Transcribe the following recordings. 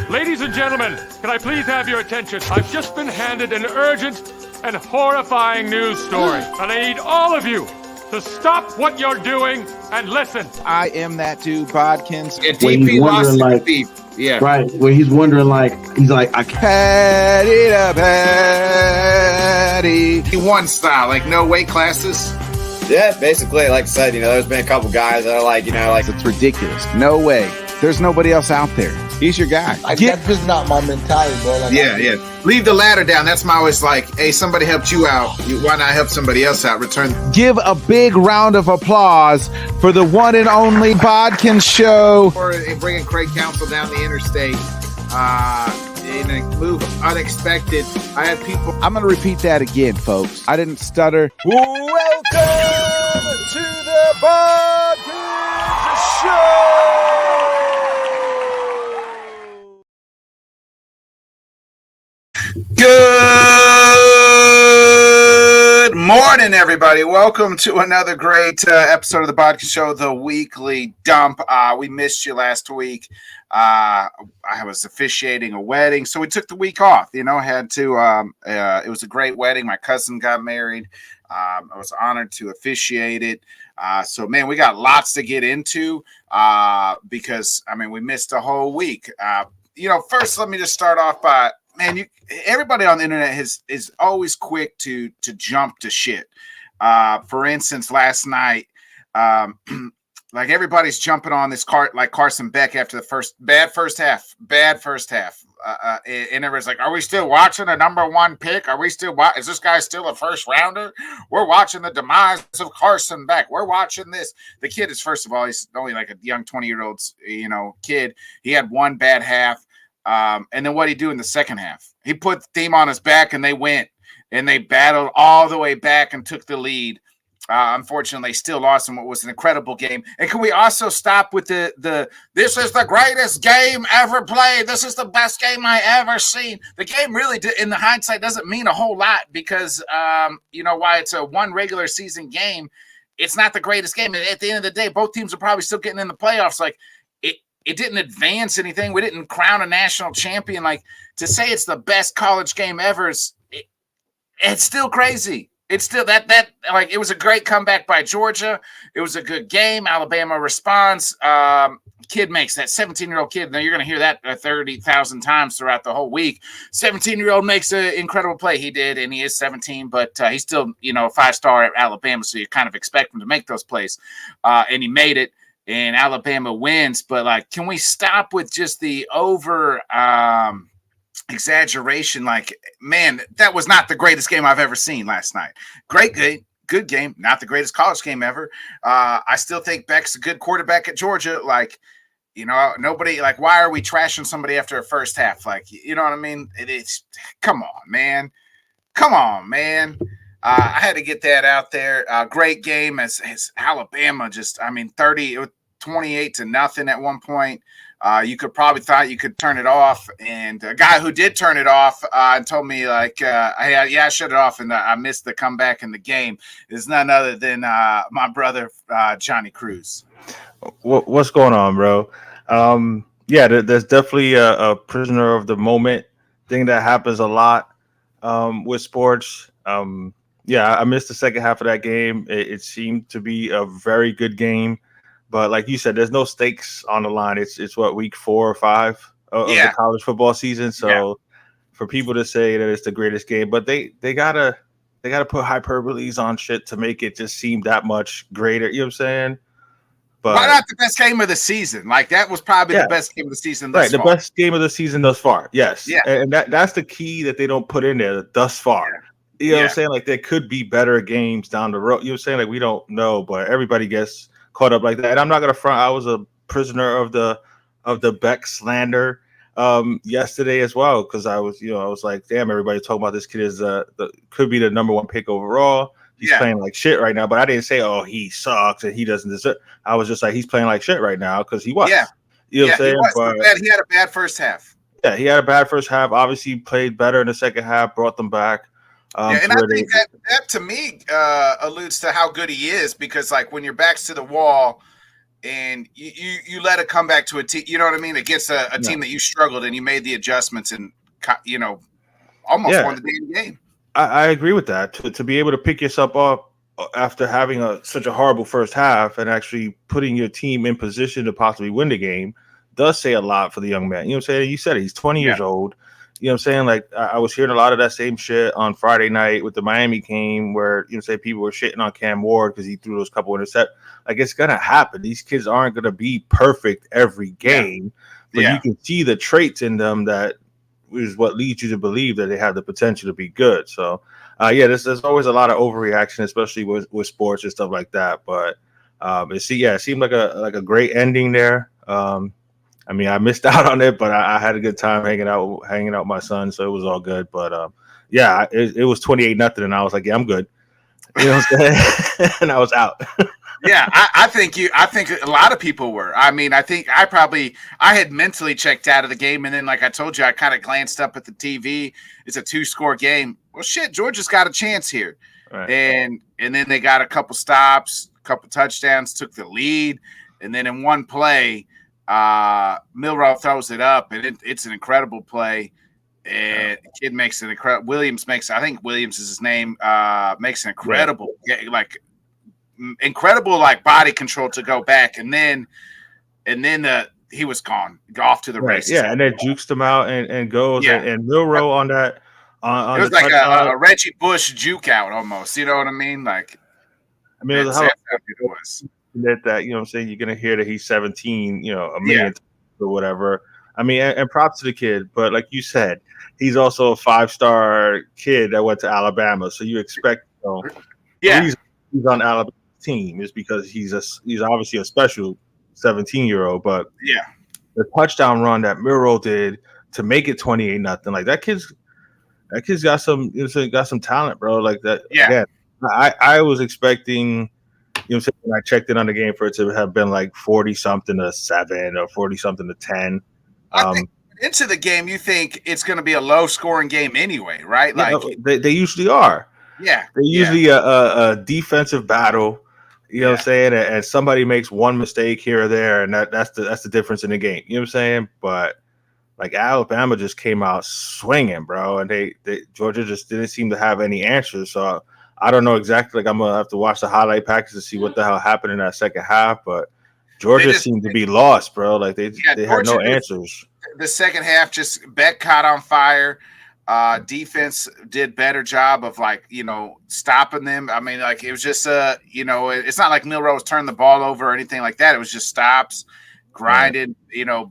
Ladies and gentlemen, can I please have your attention? I've just been handed an urgent and horrifying news story, and I need all of you to stop what you're doing and listen. I am that dude, Bodkins. Yeah, DP lost like, beef. Yeah. Right. Where he's wondering he's like, I Patty to patty. He won style, like no weight classes. Yeah, basically, like I said, there's been a couple guys that are like, It's ridiculous. No way. There's nobody else out there. He's your guy. That's just not my mentality, bro. Yeah. Leave the ladder down. That's my always like, hey, somebody helped you out. Why not help somebody else out? Return. Give a big round of applause for the one and only Bodkins Show. Or bringing Craig Counsell down the interstate in a move unexpected. I had people. I'm going to repeat that again, folks. I didn't stutter. Welcome to the Bodkins Show. Good morning, everybody. Welcome to another great episode of the Bodkins Show, the weekly dump. We missed you last week. I was officiating a wedding, so we took the week off. Had to. It was a great wedding. My cousin got married. I was honored to officiate it. So, man, we got lots to get into because, we missed a whole week. First, let me just start off by, everybody on the internet is always quick to jump to shit. For instance, last night, like everybody's jumping on this like Carson Beck after the bad first half. And everyone's like, are we still watching a number one pick? Is this guy still a first rounder? We're watching the demise of Carson Beck. We're watching this. The kid is, first of all, he's only like a young 20-year-old, kid. He had one bad half. And then what did he do in the second half? He put the team on his back and they went and they battled all the way back and took the lead. Unfortunately, still lost in what was an incredible game. And can we also stop with the this is the greatest game ever played. This is the best game I ever seen. The game really, in the hindsight, doesn't mean a whole lot because, why it's a one regular season game, it's not the greatest game. And at the end of the day, both teams are probably still getting in the playoffs. Like, it didn't advance anything. We didn't crown a national champion. Like, to say it's the best college game ever it's still crazy. It's still it was a great comeback by Georgia. It was a good game. Alabama responds. Kid makes that 17-year-old kid. Now you're going to hear that 30,000 times throughout the whole week. 17-year-old makes an incredible play. He did, and he is 17, but he's still, a 5-star at Alabama. So you kind of expect him to make those plays. And he made it. And Alabama wins, but can we stop with just the over exaggeration? Like, man, that was not the greatest game I've ever seen last night. Great game, good game, not the greatest college game ever. I still think Beck's a good quarterback at Georgia. Nobody, why are we trashing somebody after a first half? You know what I mean? It's come on, man. I had to get that out there. Great game as Alabama 28-0 at one point. You could probably thought you could turn it off. And a guy who did turn it off and told me I shut it off and I missed the comeback in the game is none other than my brother, Johnny Cruz. What's going on, bro? There's definitely a prisoner of the moment thing that happens a lot with sports. I missed the second half of that game. It seemed to be a very good game. But like you said, there's no stakes on the line. It's what, week 4 or 5 of the college football season. So for people to say that it's the greatest game, but they gotta put hyperboles on shit to make it just seem that much greater. You know what I'm saying? But why not the best game of the season? That was probably the best game of the season thus far. The best game of the season thus far. Yes. Yeah. And that's the key that they don't put in there, thus far. Yeah. You know what I'm saying? There could be better games down the road. You know what I'm saying? We don't know, but everybody gets caught up like that. And I'm not gonna front. I was a prisoner of the Beck slander yesterday as well, because I was like, damn, everybody talking about this kid is could be the number 1 pick overall. He's playing like shit right now, but I didn't say, oh, he sucks and he doesn't deserve. I was just like, he's playing like shit right now because he was. You know what I'm saying? But he had a bad first half. Yeah, he had a bad first half. Obviously, played better in the second half, brought them back. And I think that to me alludes to how good he is, because when your back's to the wall, and you let it come back to a team, you know what I mean, against a team that you struggled and you made the adjustments and almost won the damn game. I agree with that. To be able to pick yourself up after having such a horrible first half and actually putting your team in position to possibly win the game does say a lot for the young man. You know what I'm saying? You said it, he's 20 years old. You know what I'm saying? Like, I was hearing a lot of that same shit on Friday night with the Miami game where, people were shitting on Cam Ward because he threw those couple interceptions. Like, it's going to happen. These kids aren't going to be perfect every game, but you can see the traits in them that is what leads you to believe that they have the potential to be good. So, there's always a lot of overreaction, especially with sports and stuff like that. But it seemed like a great ending there. I missed out on it, but I had a good time hanging out with my son, so it was all good. But it was 28-0, and I was like, yeah, I'm good. You know what I'm saying? And I was out. I think a lot of people were. I mean, I think I had mentally checked out of the game, and then, like I told you, I kind of glanced up at the TV. It's a 2-score game. Well, shit, Georgia's got a chance here, right. And then they got a couple stops, a couple touchdowns, took the lead, and then in one play, Milroe throws it up, and it's an incredible play. And the kid makes an incredible. I think Williams is his name. Makes an incredible, incredible body control to go back, and then he was gone, off to the races. Yeah, and then jukes him out and goes and Milroe on that. It was like a Reggie Bush juke out almost. You know what I mean? Like, it was that, you know what I'm saying, you're gonna hear that he's 17, a million or whatever. And props to the kid, but like you said, he's also a 5-star kid that went to Alabama, so you expect the reason he's on Alabama's team is because he's obviously a special 17-year-old. But the touchdown run that Milroe did to make it 28-0, like that kid's got some talent, bro. Like that. Again, I was expecting, when I checked in on the game, for it to have been like 40-something to 7 or 40-something to 10. I think into the game, you think it's going to be a low-scoring game anyway, right? They usually are. Yeah, they're usually a defensive battle. You know what I'm saying? And somebody makes one mistake here or there, and that's the difference in the game. You know what I'm saying? But like Alabama just came out swinging, bro, and Georgia just didn't seem to have any answers. So I don't know exactly. Like, I'm gonna have to watch the highlight package to see what the hell happened in that second half. But Georgia seemed to be lost, bro. Like they had no answers. The second half, just Beck caught on fire. Defense did better job of stopping them. I mean, like, it was just it's not like Milroe was turning the ball over or anything like that. It was just stops, grinded.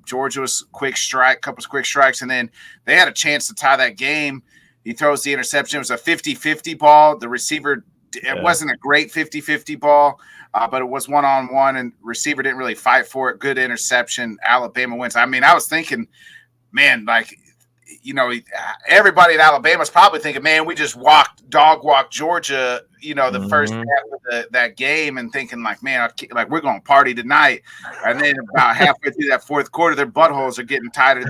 Georgia was couple quick strikes, and then they had a chance to tie that game. He throws the interception. It was a 50-50 ball. The receiver, it wasn't a great 50-50 ball, but it was one-on-one, and receiver didn't really fight for it. Good interception. Alabama wins. I mean, I was thinking, man, like, everybody in Alabama is probably thinking, man, we just dog walked Georgia, the first half of that game, and thinking like, man, we're going to party tonight. And then about halfway through that fourth quarter, their buttholes are getting tighter,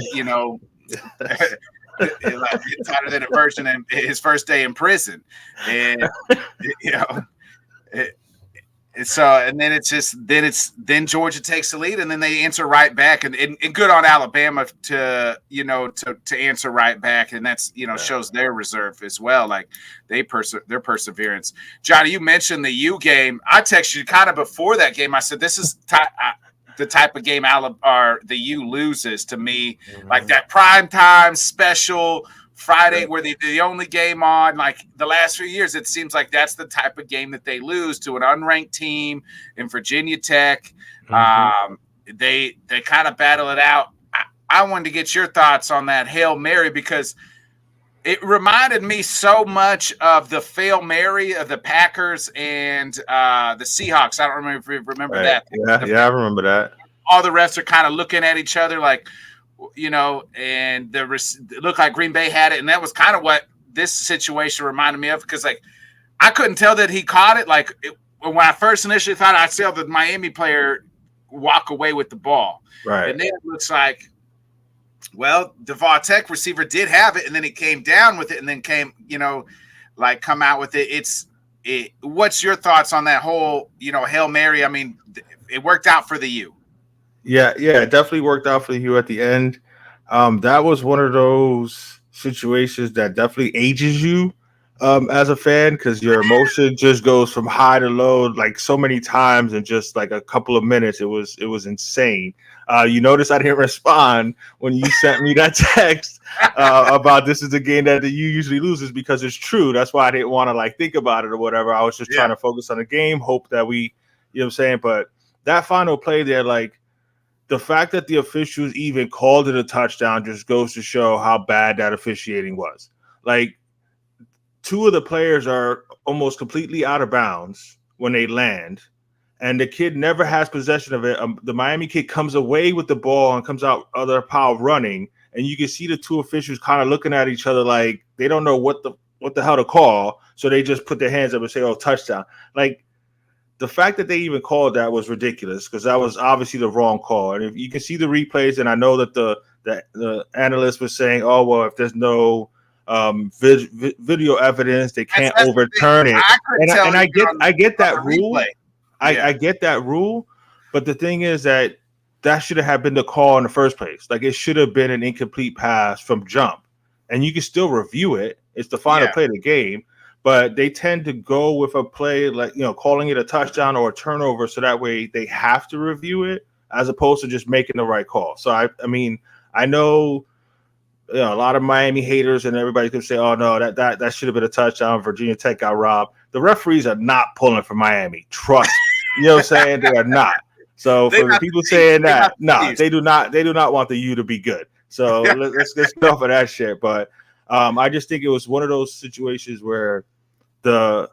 tighter than a virgin in his first day in prison. And, then Georgia takes the lead, and then they answer right back, and good on Alabama to answer right back, and that's shows their reserve as well, like their perseverance. Johnny, you mentioned the U game. I texted you kind of before that game. I said this is the type of game the U loses to me, like that prime time special Friday where the only game on, like the last few years. It seems like that's the type of game that they lose to an unranked team in Virginia Tech. They kind of battle it out. I wanted to get your thoughts on that Hail Mary, because it reminded me so much of the Hail Mary of the Packers and the Seahawks. I don't remember if you remember that. Yeah, I remember that. All the refs are kind of looking at each other like, and it looked like Green Bay had it, and that was kind of what this situation reminded me of, because like I couldn't tell that he caught it. Like when I first initially thought, I saw the Miami player walk away with the ball, right? And then it looks like, well, the Tech receiver did have it, and then he came down with it, and then come out with it. What's your thoughts on that whole Hail Mary? I mean, it worked out for the U. Yeah, it definitely worked out for you at the end. That was one of those situations that definitely ages you as a fan, because your emotion just goes from high to low like so many times in just like a couple of minutes. It was insane. You notice I didn't respond when you sent me that text about this is the game that the U usually loses, because it's true. That's why I didn't want to like think about it or whatever. I was just trying to focus on the game, hope that we, you know what I'm saying? But that final play there, like, the fact that the officials even called it a touchdown just goes to show how bad that officiating was. Like, two of the players are almost completely out of bounds when they land, and the kid never has possession of it. The Miami kid comes away with the ball and comes out other pile running, and you can see the two officials kind of looking at each other like they don't know what the hell to call, so they just put their hands up and say, "Oh, touchdown!" Like, the fact that they even called that was ridiculous, because that was obviously the wrong call. And if you can see the replays, and I know that the analyst was saying, "Oh, well, if there's no video evidence, they can't overturn it." And I get that rule. I get that rule, but the thing is that should have been the call in the first place. Like, it should have been an incomplete pass from jump, and you can still review it. It's the final play of the game. But they tend to go with a play like, you know, calling it a touchdown or a turnover, so that way they have to review it as opposed to just making the right call. So I mean, I know, you know, a lot of Miami haters and everybody could say, "Oh no, that should have been a touchdown. Virginia Tech got robbed." The referees are not pulling for Miami. Trust me. You know what I'm saying? They are not. So for the people saying that, no, they do not want the U to be good. So let's get off of that shit. But I just think it was one of those situations where the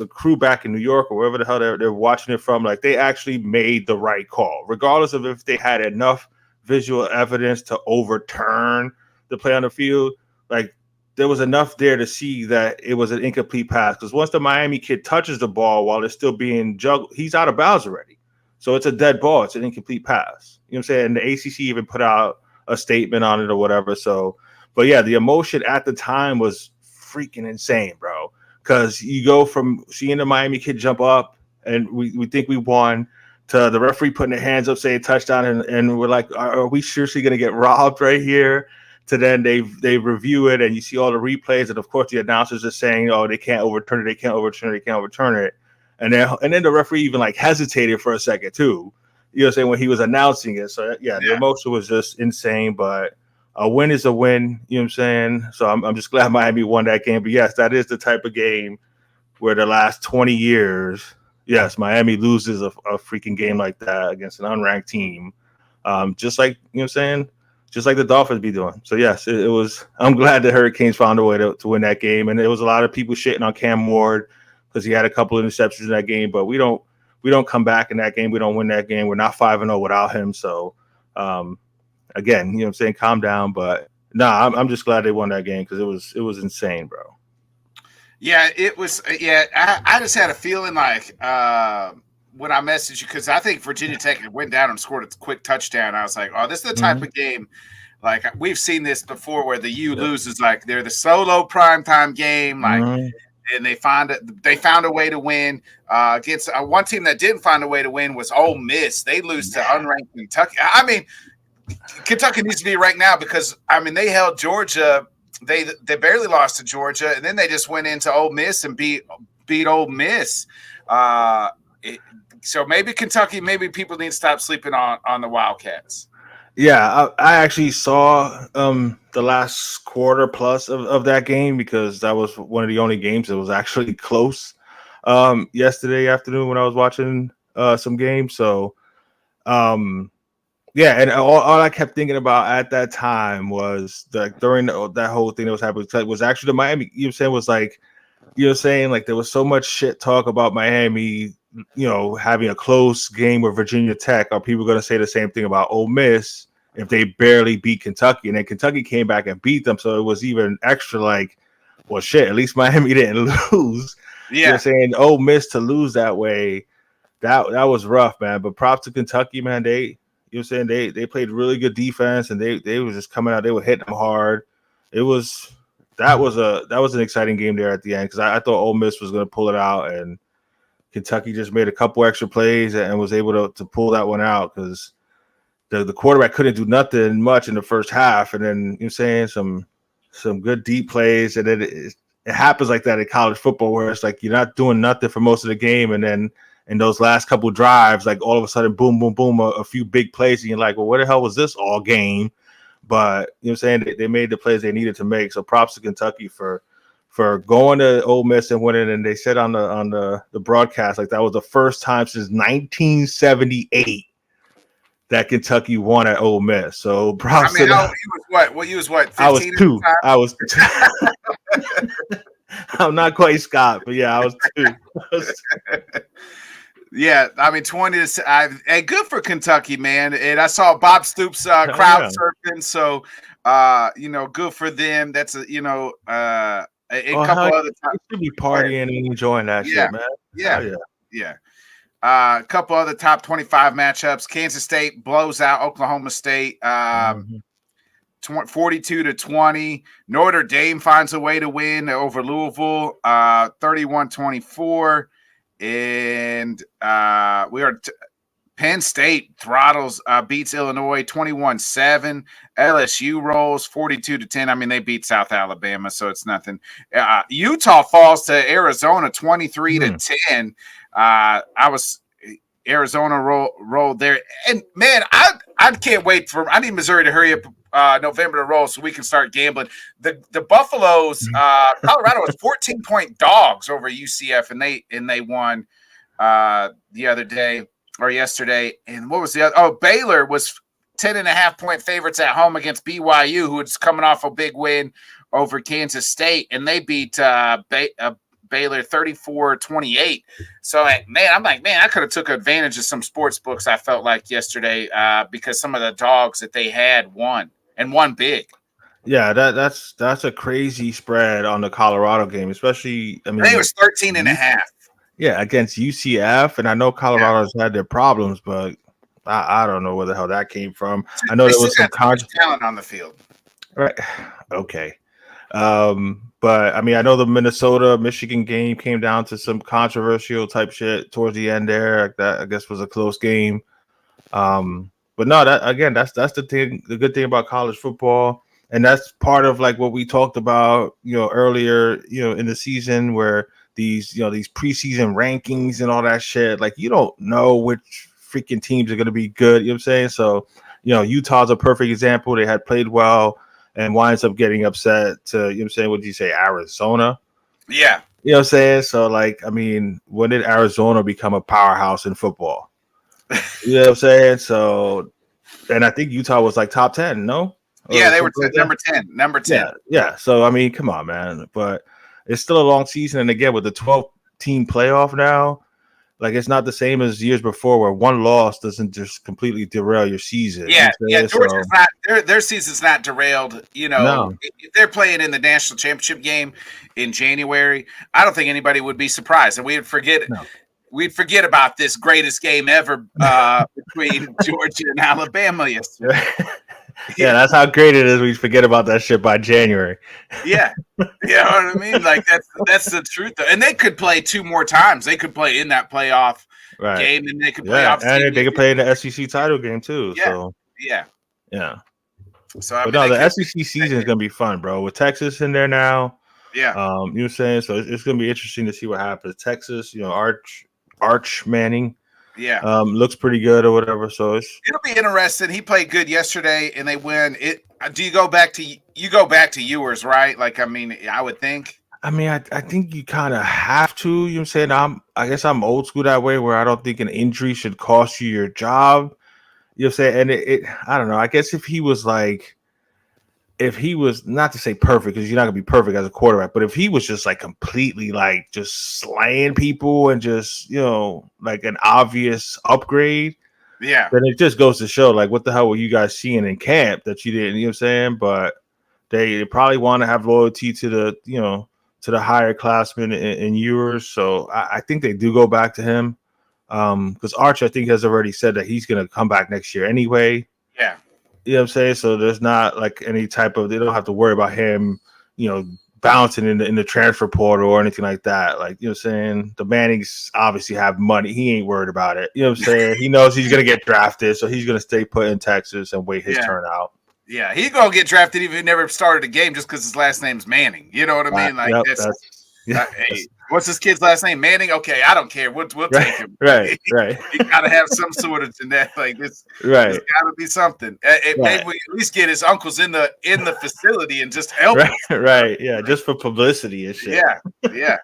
crew back in New York or wherever the hell they're watching it from, like, they actually made the right call, regardless of if they had enough visual evidence to overturn the play on the field. Like, there was enough there to see that it was an incomplete pass, because once the Miami kid touches the ball while it's still being juggled, he's out of bounds already. So it's a dead ball. It's an incomplete pass. You know what I'm saying? And the ACC even put out a statement on it or whatever. So, but yeah, the emotion at the time was freaking insane, bro. Because you go from seeing the Miami kid jump up and we think we won, to the referee putting their hands up saying touchdown, and we're like, are we seriously going to get robbed right here? To then they review it, and you see all the replays, and of course the announcers are saying, "Oh, they can't overturn it, they can't overturn it, they can't overturn it." And then the referee even like hesitated for a second too. You know what I'm saying, when he was announcing it. So yeah, the emotion was just insane, but a win is a win, you know what I'm saying? So I'm just glad Miami won that game. But yes, that is the type of game where the last 20 years, yes, Miami loses a freaking game like that against an unranked team. Just like, you know what I'm saying? Just like the Dolphins be doing. So yes, it was. I'm glad the Hurricanes found a way to win that game. And there was a lot of people shitting on Cam Ward because he had a couple of interceptions in that game, but we don't come back in that game. We don't win that game. We're not 5-0 without him. So again, you know what I'm saying? Calm down. But I'm just glad they won that game, because it was insane, bro. Yeah, it was. Yeah, I just had a feeling like when I messaged you, because I think Virginia Tech went down and scored a quick touchdown. I was like, oh, this is the type of game, like, we've seen this before, where the U loses, like, they're the solo primetime game, like, and they found a way to win against one team that didn't find a way to win was Ole Miss. They lose to unranked Kentucky. I mean, Kentucky needs to be ranked now, because I mean, they held Georgia. They barely lost to Georgia, and then they just went into Ole Miss and beat Ole Miss. So maybe Kentucky, maybe people need to stop sleeping on the Wildcats. Yeah, I actually saw the last quarter plus of that game, because that was one of the only games that was actually close yesterday afternoon when I was watching some games. So, yeah, and all I kept thinking about at that time was during that whole thing that was happening was actually the Miami. You know what I'm saying, was like, you know what I'm saying, like, there was so much shit talk about Miami, you know, having a close game with Virginia Tech. Are people going to say the same thing about Ole Miss if they barely beat Kentucky? And then Kentucky came back and beat them, so it was even extra like, well, shit, at least Miami didn't lose. Yeah, you know what I'm saying, Ole Miss to lose that way, that was rough, man. But props to Kentucky, man. They, you know what I'm saying, they played really good defense, and they were just coming out. They were hitting them hard. That was an exciting game there at the end, because I thought Ole Miss was going to pull it out, and Kentucky just made a couple extra plays and was able to pull that one out because the quarterback couldn't do nothing much in the first half. And then, you know what I'm saying, some good deep plays. And then it happens like that in college football where it's like you're not doing nothing for most of the game. And then in those last couple drives, like all of a sudden, boom, boom, boom, a few big plays. And you're like, well, what the hell was this all game? But, you know what I'm saying, they made the plays they needed to make. So props to Kentucky for going to Ole Miss and winning. And they said on the broadcast, like that was the first time since 1978 that Kentucky won at Ole Miss. So props to them. He was what? 15 I was two. I'm not quite Scott, but yeah, I was two. Yeah, I mean 20 to and good for Kentucky, man. And I saw Bob Stoops crowd surfing, so good for them. That's a couple other times should be partying and enjoying that shit, man. Yeah. A couple other top 25 matchups. Kansas State blows out Oklahoma State 42-20. Notre Dame finds a way to win over Louisville 31-24. And Penn State throttles beats Illinois 21-7. LSU rolls 42-10. I mean, they beat South Alabama, so it's nothing. Utah falls to Arizona 23-10. Arizona rolled there, and man, I can't wait I need Missouri to hurry up November to roll so we can start gambling. The Buffaloes, Colorado was 14-point dogs over UCF, and they won the other day or yesterday. And what was the other? Oh, Baylor was 10.5-point favorites at home against BYU, who was coming off a big win over Kansas State, and they beat Baylor 34-28. So, man, I'm like, man, I could have took advantage of some sports books I felt like yesterday because some of the dogs that they had won big. Yeah, that's a crazy spread on the Colorado game, especially. I mean, it was 13.5. Yeah, against UCF, and I know Colorado's had their problems, but I don't know where the hell that came from. I know there was some talent on the field. Right. Okay. But I mean, I know the Minnesota-Michigan game came down to some controversial type shit towards the end there. That I guess was a close game. But no, that's the thing. The good thing about college football, and that's part of like what we talked about, earlier, in the season where these preseason rankings and all that shit. Like you don't know which freaking teams are going to be good. You know what I'm saying? So, Utah's a perfect example. They had played well and winds up getting upset to, you know what I'm saying? What did you say? Arizona? Yeah. You know what I'm saying? So, like, I mean, when did Arizona become a powerhouse in football? You know what I'm saying? So, and I think Utah was like top 10, no? Yeah, they were number 10. Number 10. Yeah. So, I mean, come on, man. But it's still a long season. And again, with the 12-team playoff now, like it's not the same as years before where one loss doesn't just completely derail your season. Yeah. Georgia's not their season's not derailed. If they're playing in the national championship game in January, I don't think anybody would be surprised, and we'd forget about this greatest game ever between Georgia and Alabama yesterday. Yeah, that's how great it is. We forget about that shit by January. Yeah, you know what I mean. Like that's the truth. And they could play two more times. They could play in that playoff game, and they could play off. And they could play in the SEC title game too. Yeah, so yeah. So but no, the SEC season is gonna be fun, bro. With Texas in there now. Yeah. You know what I'm saying? So it's gonna be interesting to see what happens. Texas, Arch Manning. Yeah. Looks pretty good or whatever. So it'll be interesting. He played good yesterday and they win. Do you go back to Ewers, right? Like, I mean, I would think. I mean, I think you kind of have to, you know what I'm saying? I guess I'm old school that way where I don't think an injury should cost you your job. You know what I'm saying? And I don't know. I guess if he was not to say perfect, because you're not gonna be perfect as a quarterback, but if he was just like completely like just slaying people and just, like an obvious upgrade, then it just goes to show like what the hell were you guys seeing in camp that you didn't, you know what I'm saying? But they probably want to have loyalty to the, to the higher classmen in Ewers. So I think they do go back to him. Because Arch, I think, has already said that he's gonna come back next year anyway. Yeah. You know what I'm saying? So there's not like any type of, they don't have to worry about him, bouncing in the transfer portal or anything like that. Like, you know what I'm saying? The Mannings obviously have money. He ain't worried about it. You know what I'm saying? He knows he's going to get drafted, so he's going to stay put in Texas and wait his turn out. Yeah, he's going to get drafted even if he never started a game just because his last name's Manning. You know what I mean? Like, hey, what's his kid's last name? Manning? Okay, I don't care. We'll take him. Right. You got to have some sort of genetic. Like this. Right. It's got to be something. Maybe we at least get his uncles in the facility and just help. Right. Yeah, just for publicity and shit. Yeah.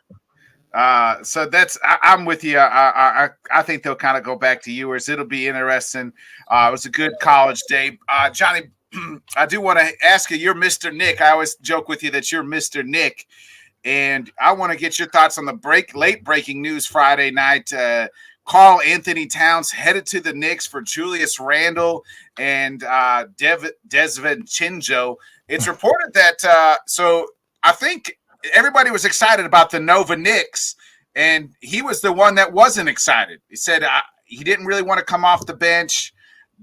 So I'm with you. I think they'll kind of go back to Ewers. It'll be interesting. It was a good college day. Johnny, I do want to ask you, you're Mr. Nick. I always joke with you that you're Mr. Nick. And I want to get your thoughts on the late breaking news Friday night. Karl Anthony Towns headed to the Knicks for Julius Randle and Desmond Chinjo. It's reported that so I think everybody was excited about the Nova Knicks, and he was the one that wasn't excited. He said he didn't really want to come off the bench,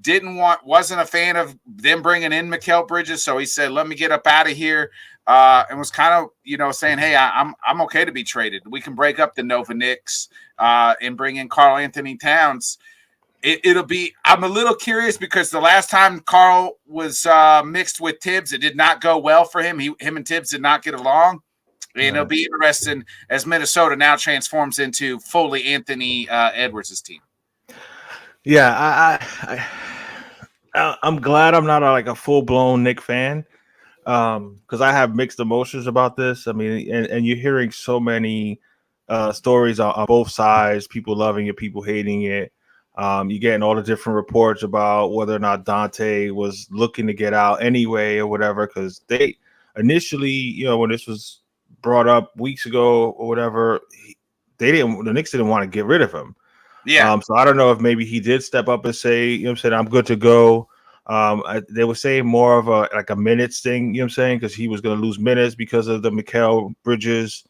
wasn't a fan of them bringing in Mikal Bridges, so he said, "Let me get up out of here." And was kind of, saying, "Hey, I'm okay to be traded. We can break up the Nova Knicks and bring in Karl Anthony Towns." It'll be. I'm a little curious because the last time Karl was mixed with Tibbs, it did not go well for him. Him and Tibbs did not get along, and it'll be interesting as Minnesota now transforms into fully Anthony Edwards' team. Yeah, I'm glad I'm not like a full blown Knick fan. Because I have mixed emotions about this. I mean, and you're hearing so many stories on both sides, people loving it, people hating it. You're getting all the different reports about whether or not Dante was looking to get out anyway or whatever, because they initially, when this was brought up weeks ago or whatever, the Knicks didn't want to get rid of him. Yeah. So I don't know if maybe he did step up and say, I'm good to go. They were saying more of a minutes thing, because he was going to lose minutes because of the Mikal Bridges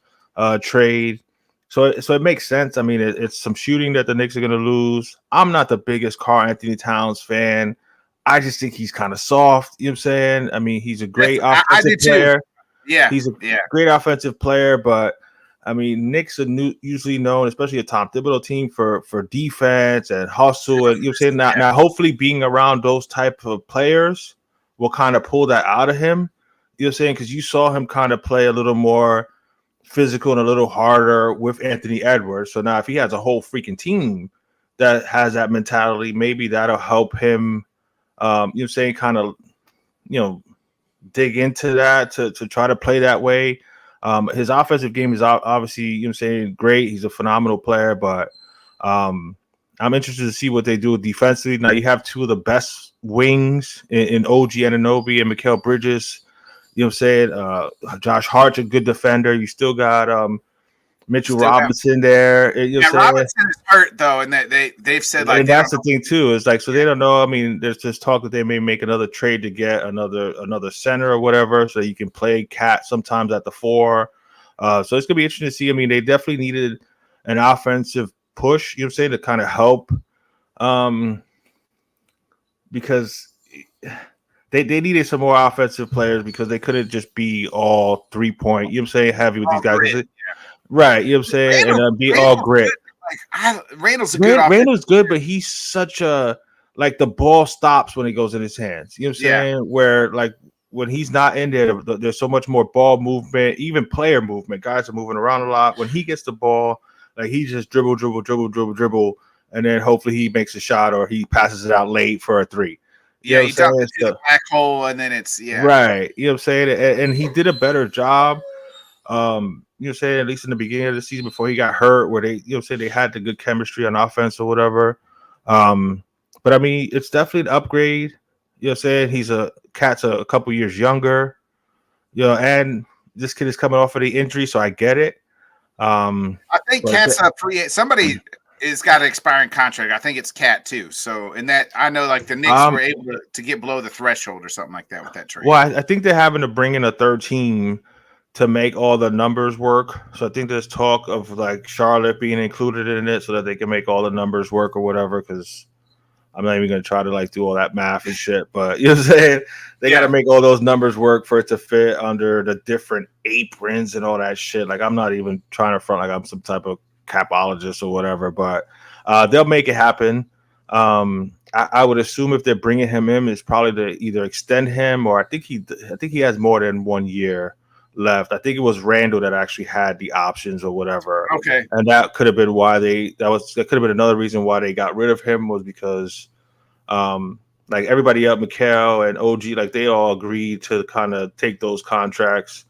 trade. So it makes sense. I mean, it's some shooting that the Knicks are going to lose. I'm not the biggest Karl Anthony Towns fan. I just think he's kind of soft. I mean, he's a great offensive player. Yeah, he's a great offensive player, but I mean, Knicks are usually known, especially a Tom Thibodeau team, for defense and hustle. And now hopefully being around those type of players will kind of pull that out of him. Because you saw him kind of play a little more physical and a little harder with Anthony Edwards. So now if he has a whole freaking team that has that mentality, maybe that'll help him, kind of, dig into that to try to play that way. His offensive game is obviously, great. He's a phenomenal player, but I'm interested to see what they do defensively. Now you have two of the best wings in OG Anunoby and Mikal Bridges. Josh Hart's a good defender. You still got Mitchell Robinson there. Robinson is hurt though, and they've said like, and that's the thing too. Is like, so they don't know. I mean, there's just talk that they may make another trade to get another center or whatever, so you can play Cat sometimes at the 4. So it's gonna be interesting to see. I mean, they definitely needed an offensive push. To kind of help, because they needed some more offensive players because they couldn't just be all 3-point. Heavy with these guys. Grit. Right, and be all grit. Randall's Randall's good, but he's such a the ball stops when it goes in his hands. Where when he's not in there, there's so much more ball movement, even player movement. Guys are moving around a lot. When he gets the ball, he just dribble, and then hopefully he makes a shot or he passes it out late for a 3. Yeah, he dumps it to the back hole, and then it's right. And he did a better job. At least in the beginning of the season before he got hurt, where they, they had the good chemistry on offense or whatever. But I mean, it's definitely an upgrade. He's Cat's a couple years younger. And this kid is coming off of the injury, so I get it. I think Cat's a free. Somebody has got an expiring contract. I think it's Cat too. So in that, I know the Knicks were able to get below the threshold or something like that with that trade. Well, I think they're having to bring in a third team to make all the numbers work. So I think there's talk of Charlotte being included in it so that they can make all the numbers work or whatever. Because I'm not even gonna try to like do all that math and shit, but you know what I'm saying? They got to make all those numbers work for it to fit under the different aprons and all that shit. Like I'm not even trying to front like I'm some type of capologist or whatever, but they'll make it happen. I would assume if they're bringing him in, it's probably to either extend him or I think he has more than 1 year left. I think it was Randall that actually had the options or whatever. Okay. And that could have been why that could have been another reason why they got rid of him was because like everybody else, Mikal and OG, like they all agreed to kind of take those contracts,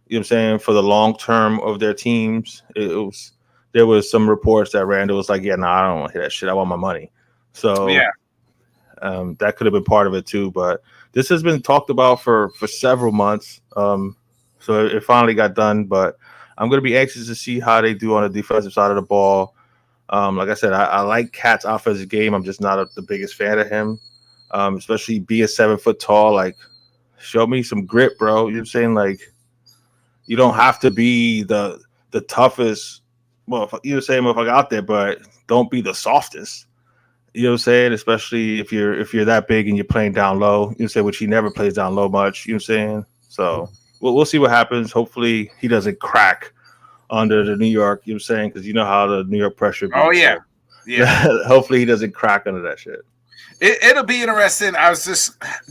you know what I'm saying, for the long term of their teams. There was some reports that Randall was like, yeah, no, I don't want to hear that shit. I want my money. So that could have been part of it too. But this has been talked about for several months. So it finally got done, but I'm going to be anxious to see how they do on the defensive side of the ball. Like I said, I like Cat's offensive game. I'm just not the biggest fan of him, especially being 7 foot tall. Like, show me some grit, bro. You know what I'm saying? Like, you don't have to be the toughest, well, you know what I'm saying, motherfucker out there, but don't be the softest. You know what I'm saying? Especially if you're that big and you're playing down low. You know what I'm saying? Which he never plays down low much. You know what I'm saying? So we'll see what happens. Hopefully he doesn't crack under the New York, you know what I'm saying? Because you know how the New York pressure be. Oh, yeah. So, yeah. Hopefully he doesn't crack under that shit. It'll be interesting.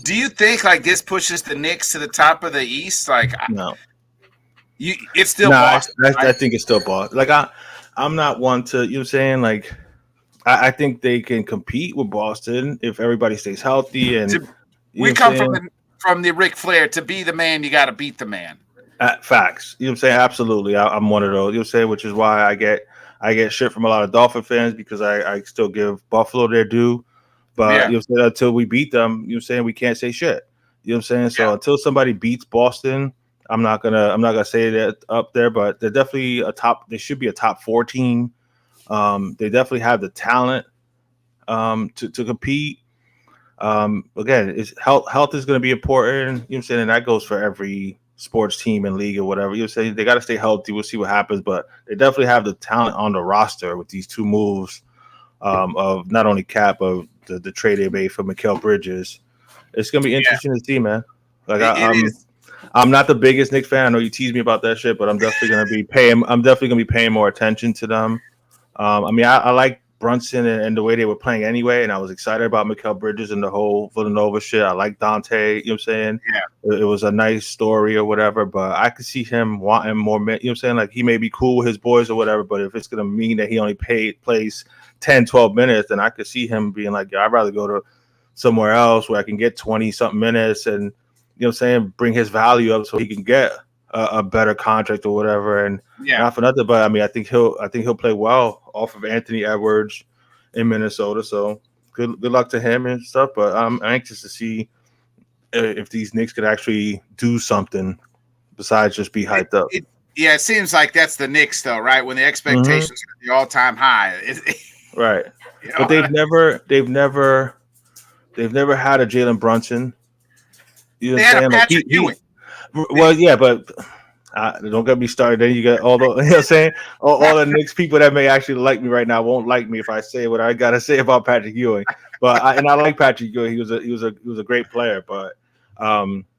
Do you think like this pushes the Knicks to the top of the East? Like, no. It's still Boston. I think it's still Boston. Like, I'm not one to, you know what I'm saying? Like, I think they can compete with Boston if everybody stays healthy. And we come from the Ric Flair, to be the man, you got to beat the man. Facts. You know what I'm saying? Absolutely. I'm one of those. You know what I'm saying? Which is why I get shit from a lot of Dolphin fans because I still give Buffalo their due. But you know what I'm saying? Until we beat them, you know what I'm saying, we can't say shit. You know what I'm saying? So until somebody beats Boston, I'm not gonna say that up there, but they're definitely they should be a top 4 team. They definitely have the talent to compete. Again, health is going to be important. You know what I'm saying? And that goes for every sports team and league or whatever. You know what I'm saying? They got to stay healthy. We'll see what happens, but they definitely have the talent on the roster with these 2 moves of not only Cap, but the trade they made for Mikal Bridges. It's going to be interesting to see, man. Like I'm not the biggest Knicks fan. I know you teased me about that shit, but I'm definitely going to be paying more attention to them. I mean, I like Brunson and the way they were playing anyway, and I was excited about Mikal Bridges and the whole Villanova shit. I like Dante, you know what I'm saying? Yeah. It was a nice story or whatever, but I could see him wanting more, you know what I'm saying? Like, he may be cool with his boys or whatever, but if it's going to mean that he only plays 10, 12 minutes, then I could see him being like, yeah, I'd rather go to somewhere else where I can get 20-something minutes and, you know what I'm saying, bring his value up so he can get a better contract or whatever. And not for nothing, but I mean, I think he'll play well off of Anthony Edwards in Minnesota. So good luck to him and stuff. But I'm anxious to see if these Knicks could actually do something besides just be hyped up. It seems like that's the Knicks, though, right? When the expectations are the all-time high, right? You know? But they've never had a Jalen Brunson. You know what I'm saying? Like he well, yeah, but don't get me started. Then you got all the, you know what I'm saying? All the Knicks people that may actually like me right now won't like me if I say what I gotta say about Patrick Ewing. But I like Patrick Ewing. He was a great player, but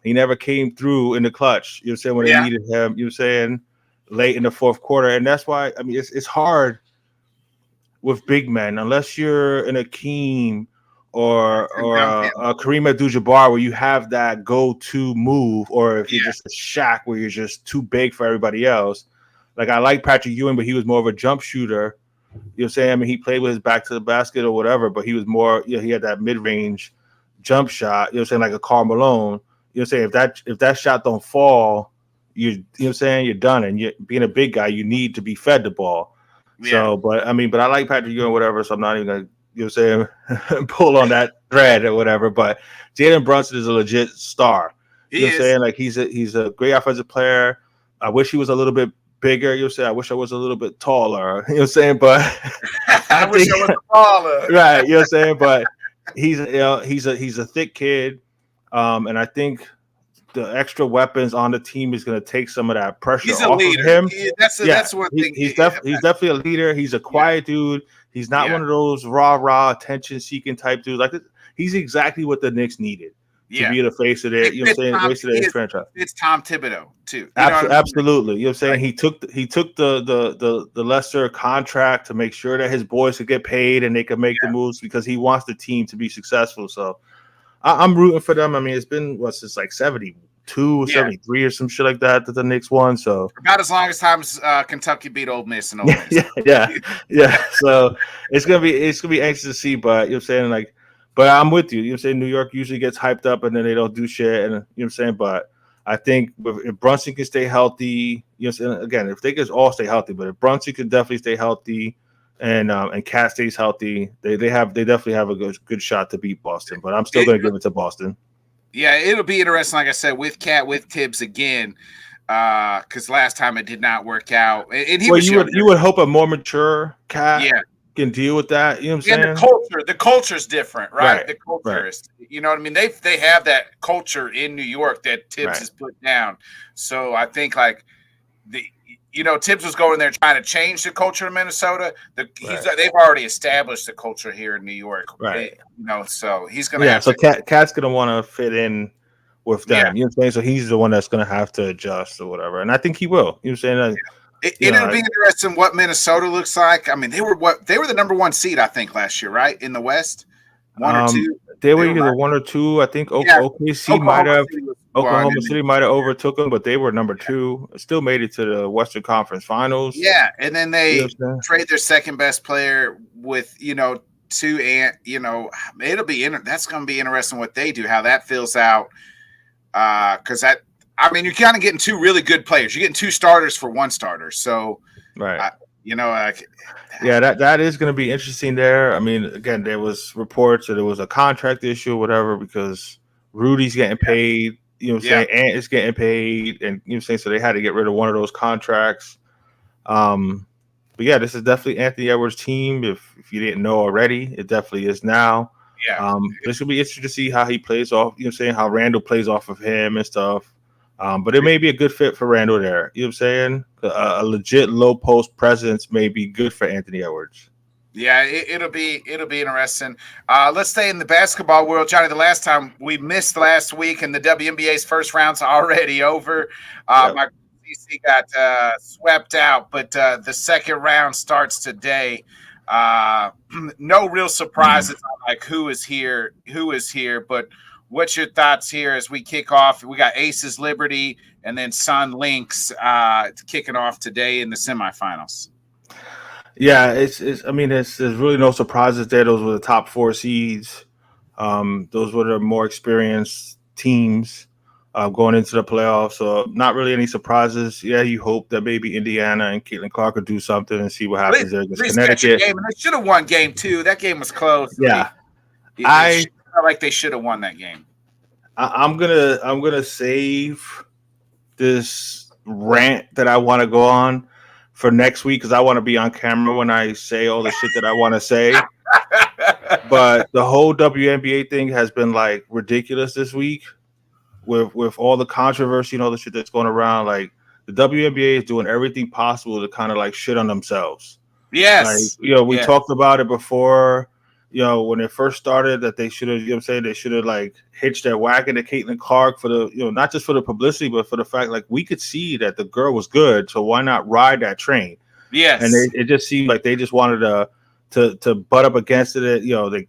he never came through in the clutch. You know what I'm saying? When they needed him, you know what I'm saying? Late in the fourth quarter, and that's why I mean it's hard with big men unless you're an Akeem or a Kareem Abdul-Jabbar where you have that go-to move, or if you're just a Shaq where you're just too big for everybody else. Like, I like Patrick Ewing, but he was more of a jump shooter. You know what I'm saying? I mean, he played with his back to the basket or whatever, but he was more, he had that mid-range jump shot, you know what I'm saying, like a Karl Malone. You know what I'm saying? If that shot don't fall, you know what I'm saying, you're done. And being a big guy, you need to be fed the ball. So, but I like Patrick Ewing, whatever, so I'm not even going to, you know what I'm saying, pull on that thread or whatever. But Jalen Brunson is a legit star. You know what I'm saying? Like, he's a great offensive player. I wish he was a little bit bigger. You know what I'm saying? I wish I was a little bit taller. You know what I'm saying? But I wish I was taller. Right. You know what I'm saying? But he's a thick kid. And I think the extra weapons on the team is going to take some of that pressure He's a off leader. of him. That's one thing. He's definitely a leader. He's a quiet dude. He's not one of those rah attention seeking type dudes. Like he's exactly what the Knicks needed to be the face of their, you know what I'm saying, face of their franchise. It's Tom Thibodeau too. Absolutely. You know what I'm saying? He took the lesser contract to make sure that his boys could get paid and they could make the moves because he wants the team to be successful. So I'm rooting for them. I mean, it's been since like 72 or 73 or some shit like that the Knicks won. So about as long as times Kentucky beat Ole Miss and Ole Miss. yeah. So it's gonna be anxious to see, but you know what I'm saying, like, but I'm with you. You know what I'm saying? New York usually gets hyped up and then they don't do shit, and you know what I'm saying. But I think if Brunson can stay healthy, you know what I'm saying. Again, if they could all stay healthy, but if Brunson could definitely stay healthy, and Cat stays healthy, they definitely have a good shot to beat Boston. But I'm still going to give it to Boston. Yeah, it'll be interesting, like I said, with Cat, with Tibbs again, because last time it did not work out. And you would hope a more mature Cat can deal with that. You know what I'm saying? The culture's different, right? The culture is, you know what I mean? They have that culture in New York that Tibbs has put down. So I think like Tibbs was going there trying to change the culture in Minnesota. They've already established the culture here in New York, right? So he's going to have to. Cat's going to want to fit in with them. You know what I'm saying? So he's the one that's going to have to adjust or whatever, and I think he will. You know what I'm saying? It'll be interesting what Minnesota looks like. I mean, they were the number one seed, I think, last year, right? In the West, one or two. They were either 1 or 2. I think OKC might have. Oklahoma City might have overtook them, but they were number 2. Still made it to the Western Conference Finals. Yeah, and then they trade their second best player with 2 and it'll be that's going to be interesting what they do, how that fills out. Because you're kind of getting 2 really good players. You're getting 2 starters for 1 starter. So that is going to be interesting there. I mean, again, there was reports that it was a contract issue or whatever because Rudy's getting paid. You know what I'm saying? Ant is getting paid, and you know what I'm saying? So they had to get rid of one of those contracts. But yeah, this is definitely Anthony Edwards' team. If you didn't know already, it definitely is now. Yeah. This will be interesting to see how he plays off, you know what I'm saying, how Randall plays off of him and stuff. But it may be a good fit for Randall there. You know what I'm saying? A legit low post presence may be good for Anthony Edwards. Yeah, it'll be interesting. Let's stay in the basketball world, Johnny. The last time we missed last week, and the WNBA's first round's already over. My DC got swept out, but the second round starts today. No real surprises on like who is here. But what's your thoughts here as we kick off? We got Aces Liberty and then Sun Lynx kicking off today in the semifinals. Yeah, there's really no surprises there. Those were the top 4 seeds. Those were the more experienced teams going into the playoffs. So not really any surprises. Yeah, you hope that maybe Indiana and Caitlin Clark could do something and see what happens there against Connecticut. Game, and they should have won game 2. That game was close. Yeah, I felt like they should have won that game. I'm gonna save this rant that I want to go on for next week because I want to be on camera when I say all the shit that I want to say. But the whole WNBA thing has been like ridiculous this week with all the controversy and all the shit that's going around. Like the WNBA is doing everything possible to kind of like shit on themselves. Yes. Like, we talked about it before, when it first started that they should have, they should have like hitched their wagon to Caitlin Clark for the, not just for the publicity, but for the fact like we could see that the girl was good. So why not ride that train? Yes. And it just seemed like they just wanted to butt up against it.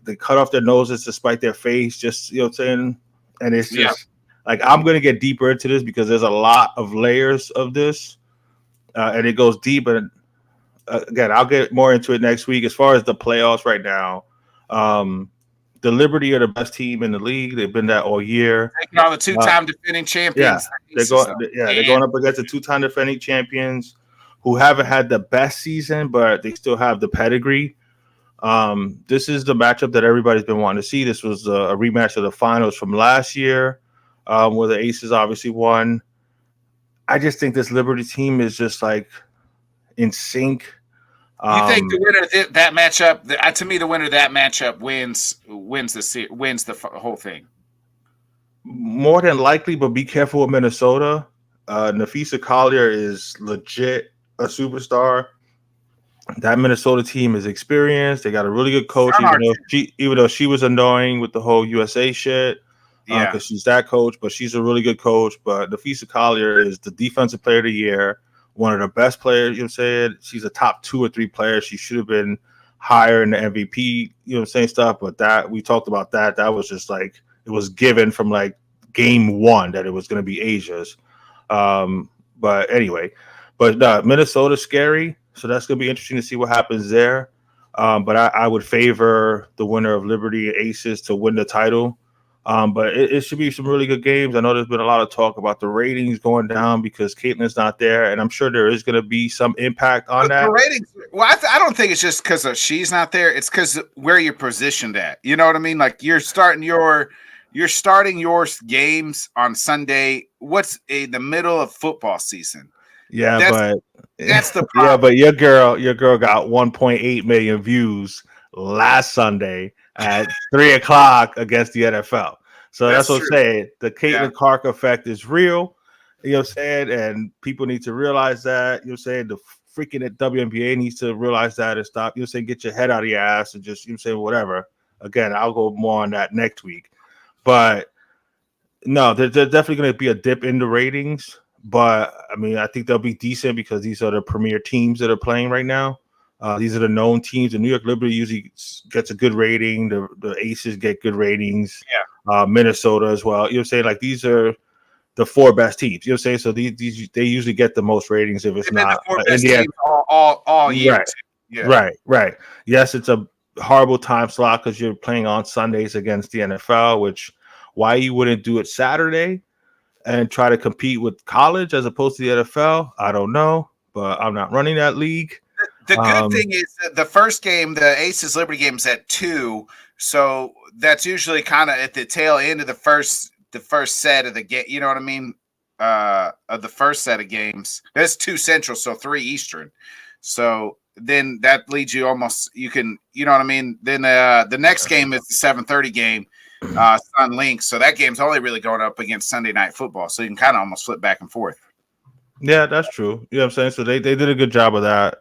They cut off their noses to spite their face, just, saying. And it's just like, I'm going to get deeper into this because there's a lot of layers of this and it goes deep. And again, I'll get more into it next week. As far as the playoffs right now, the Liberty are the best team in the league. They've been that all year. Taking on the 2-time defending champions. They're going up against the 2-time defending champions who haven't had the best season, but they still have the pedigree. This is the matchup that everybody's been wanting to see. This was a rematch of the finals from last year, where the Aces obviously won. I just think this Liberty team is just like in sync. You think the winner of that matchup? To me, the winner of that matchup wins the whole thing. More than likely, but be careful with Minnesota. Nafisa Collier is legit a superstar. That Minnesota team is experienced. They got a really good coach, even though she was annoying with the whole USA shit. Because she's that coach, but she's a really good coach. But Nafisa Collier is the defensive player of the year, one of the best players. You know what I'm saying? She's a top 2 or 3 player. She should have been higher in the MVP. You know what I'm saying? Stuff, but that we talked about that. That was just like it was given from like game 1 that it was going to be Asia's. But anyway, Minnesota's scary. So that's going to be interesting to see what happens there. But I would favor the winner of Liberty Aces to win the title. But it should be some really good games. I know there's been a lot of talk about the ratings going down because Caitlin's not there. And I'm sure there is going to be some impact on that. The ratings, well, I don't think it's just because she's not there. It's because where you're positioned at. You know what I mean? Like you're starting your games on Sunday. What's the middle of football season? Yeah, that's the problem. Yeah, but your girl got 1.8 million views last Sunday at 3:00 against the NFL. So that's what I'm saying. The Caitlin Clark effect is real. You know what I'm saying? And people need to realize that. You know what I'm saying? The freaking WNBA needs to realize that and stop. You know what I'm saying? Get your head out of your ass and just, you know what I'm saying, whatever. Again, I'll go more on that next week. But no, there's definitely going to be a dip in the ratings. But I mean, I think they'll be decent because these are the premier teams that are playing right now. These are the known teams. The New York Liberty usually gets a good rating. The Aces get good ratings. Yeah. Minnesota as well. You know what I'm saying? Like these are the 4 best teams. You know what I'm saying? So these they usually get the most ratings if it's not the 4 best teams all year. Right. Yeah. Right. Yes, it's a horrible time slot because you're playing on Sundays against the NFL, which why you wouldn't do it Saturday and try to compete with college as opposed to the NFL, I don't know, but I'm not running that league. The good thing is that the first game, the Aces Liberty game, is at 2, so that's usually kind of at the tail end of the first set of the game. You know what I mean? Of the first set of games, that's 2 Central, so 3 Eastern. So then that leads you almost. You can, you know what I mean? Then the next game is the 7:30 game. Sun Links, so that game's only really going up against Sunday Night Football, so you can kind of almost flip back and forth. Yeah, that's true. You know what I'm saying? So they did a good job of that,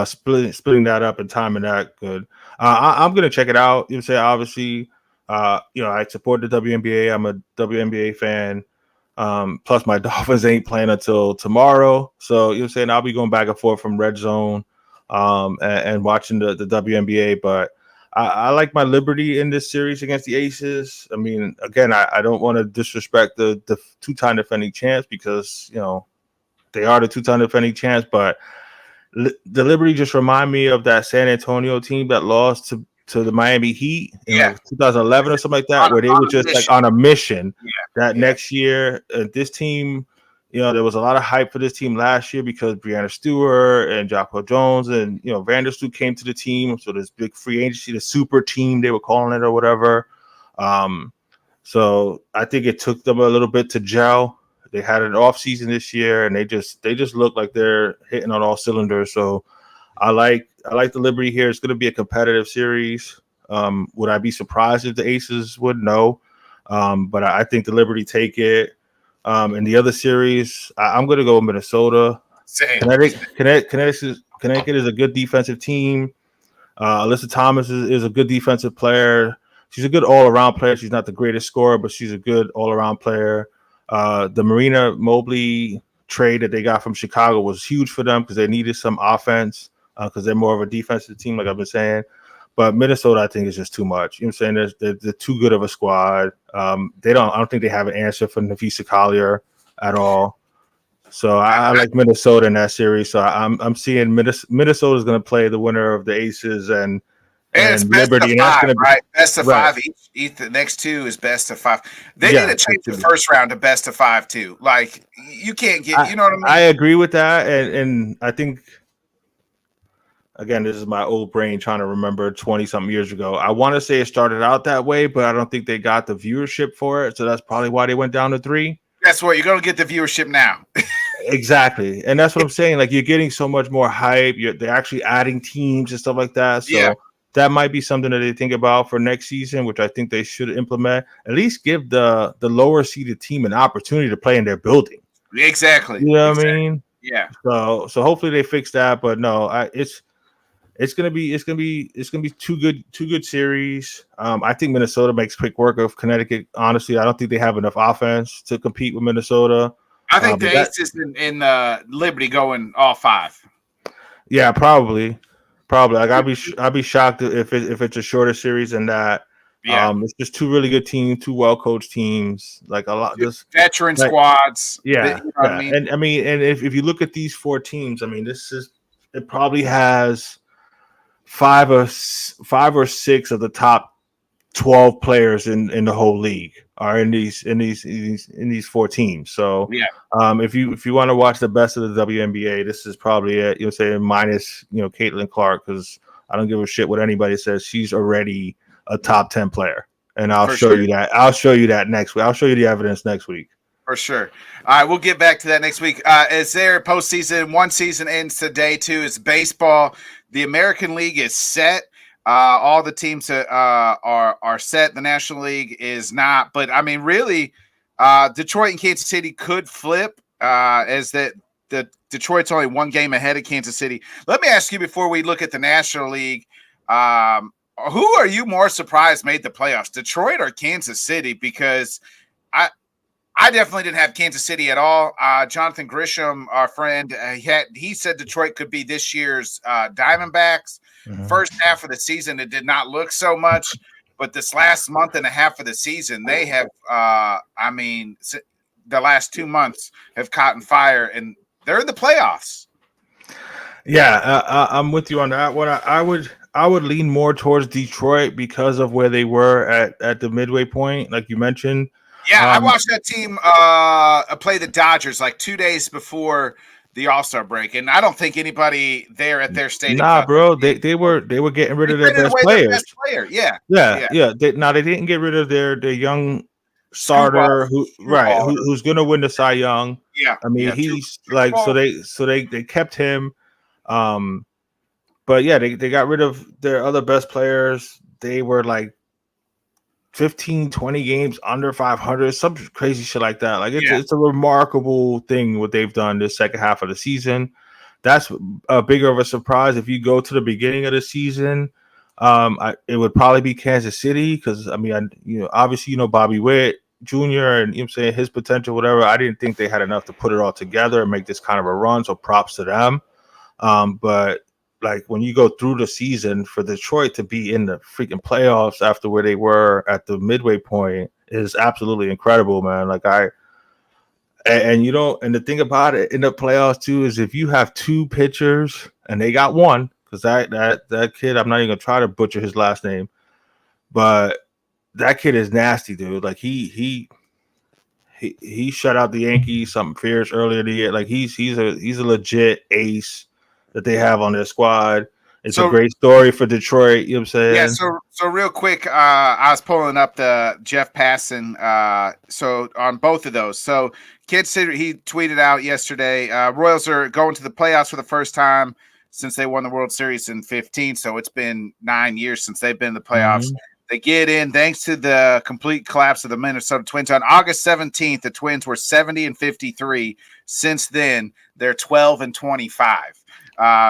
splitting that up and timing that good. I'm gonna check it out. You know what I'm saying? Obviously, I support the WNBA. I'm a WNBA fan. Plus my Dolphins ain't playing until tomorrow, so you know what I'm saying? I'll be going back and forth from Red Zone and watching the WNBA, but I like my Liberty in this series against the Aces. I mean, again, I don't want to disrespect the 2-time defending champs because, you know, they are the 2-time defending champs, but the Liberty just remind me of that San Antonio team that lost to the Miami Heat in like 2011 or something like that, where they were just like on a mission next year. This team, you know, there was a lot of hype for this team last year because Breanna Stewart and Jocko Jones and, you know, Vandersloot came to the team. So this big free agency, the super team, they were calling it or whatever. So I think it took them a little bit to gel. They had an off season this year and they just look like they're hitting on all cylinders. So I like the Liberty here. It's going to be a competitive series. Would I be surprised if the Aces would? No. But I think the Liberty take it. In the other series, I'm going to go with Minnesota. Same. Connecticut is a good defensive team. Alyssa Thomas is a good defensive player. She's a good all-around player. She's not the greatest scorer, but she's a good all-around player. The Marina Mobley trade that they got from Chicago was huge for them because they needed some offense because they're more of a defensive team, like I've been saying. But Minnesota, I think, is just too much. You know what I'm saying? They're too good of a squad. I don't think they have an answer for Nafisa Collier at all. So I like Minnesota in that series. So I'm seeing Minnesota is going to play the winner of the Aces and Liberty. And that's going to be right. Best of 5 each. The next 2 is best of 5. They need to change the first round to best of 5 too. Like you can't get. You know what I mean? I agree with that, and I think. Again, this is my old brain trying to remember 20-something years ago. I want to say it started out that way, but I don't think they got the viewership for it. So that's probably why they went down to 3. That's what you're going to get the viewership now. Exactly. And that's what I'm saying. Like, you're getting so much more hype. They're actually adding teams and stuff like that. So that might be something that they think about for next season, which I think they should implement. At least give the lower seeded team an opportunity to play in their building. Exactly. You know what I mean? Yeah. So hopefully they fix that. But no, it's gonna be two good series. I think Minnesota makes quick work of Connecticut. Honestly, I don't think they have enough offense to compete with Minnesota. I think the Aces in Liberty going all 5. Yeah, probably. Like I'd be shocked if it's a shorter series than that. Yeah. It's just two really good teams, two well coached teams, like a lot just veteran squads. Yeah, you know what I mean? And if you look at these 4 teams, I mean, it probably has 5 or 6 of the top 12 players in the whole league are in these 4 teams. So yeah, if you want to watch the best of the WNBA, this is probably it. You'll say minus Caitlin Clark, because I don't give a shit what anybody says. She's already a top 10 player, and I'll show you that. I'll show you that next week. I'll show you the evidence next week. For sure. All right, we'll get back to that next week. Is there postseason? One season ends today, too. It's baseball. The American League is set. All the teams are set. The National League is not. But, I mean, really, Detroit and Kansas City could flip as the Detroit's only 1 game ahead of Kansas City. Let me ask you before we look at the National League, who are you more surprised made the playoffs, Detroit or Kansas City? Because I definitely didn't have Kansas City at all. Jonathan Grisham, our friend, he said Detroit could be this year's Diamondbacks. Mm-hmm. First half of the season, it did not look so much, but this last month and a half of the season, they have, the last 2 months have caught on fire, and they're in the playoffs. Yeah, I'm with you on that one. I would lean more towards Detroit because of where they were at the midway point, like you mentioned. Yeah, I watched that team play the Dodgers like 2 days before the All-Star break, and I don't think anybody there at their stadium. Nah, bro, they were getting rid of their best players. Yeah. They didn't get rid of their young starter who's gonna win the Cy Young. Yeah, I mean he's like so they kept him. But yeah, they got rid of their other best players. They were like 15, 20 games under 500, some crazy shit like that. Like it's a remarkable thing what they've done this second half of the season. That's a bigger of a surprise. If you go to the beginning of the season, it would probably be Kansas City because obviously Bobby Witt Jr. and I'm saying his potential, whatever. I didn't think they had enough to put it all together and make this kind of a run. So props to them. But like when you go through the season for Detroit to be in the freaking playoffs after where they were at the midway point is absolutely incredible, man. Like and the thing about it in the playoffs too is if you have 2 pitchers and they got one, because that kid, I'm not even gonna try to butcher his last name, but that kid is nasty, dude. Like he shut out the Yankees something fierce earlier in the year. Like he's a legit ace that they have on their squad. It's a great story for Detroit. You know what I'm saying? Yeah. So real quick, I was pulling up the Jeff Passan. So on both of those. So Kansas City, he tweeted out yesterday, Royals are going to the playoffs for the first time since they won the World Series in 2015. So it's been 9 years since they've been in the playoffs. Mm-hmm. They get in thanks to the complete collapse of the Minnesota Twins. On August 17th, the Twins were 70-53. Since then, they're 12-25.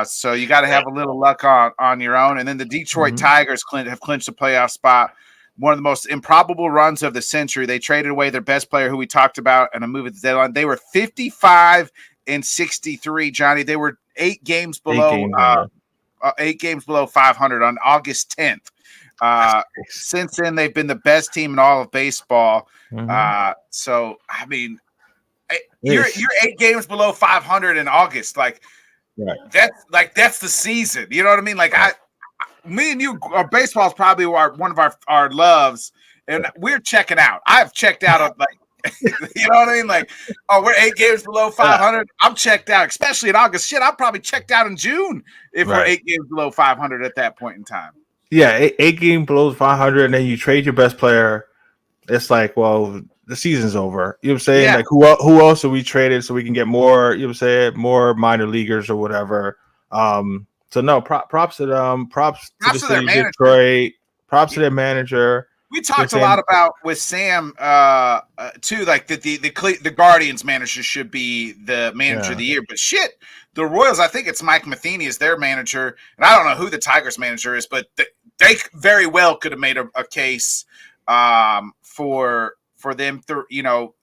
So you got to have a little luck on your own. And then the Detroit Tigers have clinched a playoff spot. One of the most improbable runs of the century. They traded away their best player, who we talked about, in a move at the deadline. They were 55-63, Johnny. They were 8 games below 500 on August 10th. Since then, they've been the best team in all of baseball. So I mean, you're 8 games below 500 in August. Like, that's the season. You know what I mean? Like me and you, baseball is probably one of our loves, and we're checking out. I've checked out of like. You know what I mean? Like, we're 8 games below 500. I'm checked out, especially in August. Shit, I'm probably checked out in June if we're 8 games below 500 at that point in time. Yeah, 8 games below 500, and then you trade your best player. It's like, well, the season's over. You know what I'm saying? Yeah. Like, who else are we traded so we can get more? You know what I'm saying? More minor leaguers or whatever. So no, props to them. Props to the city of manager. Detroit. Props to their manager. We talked a lot about with Sam too, like the Guardians manager should be the manager of the year. But shit, the Royals, I think it's Mike Matheny is their manager, and I don't know who the Tigers manager is, but they very well could have made a case for them.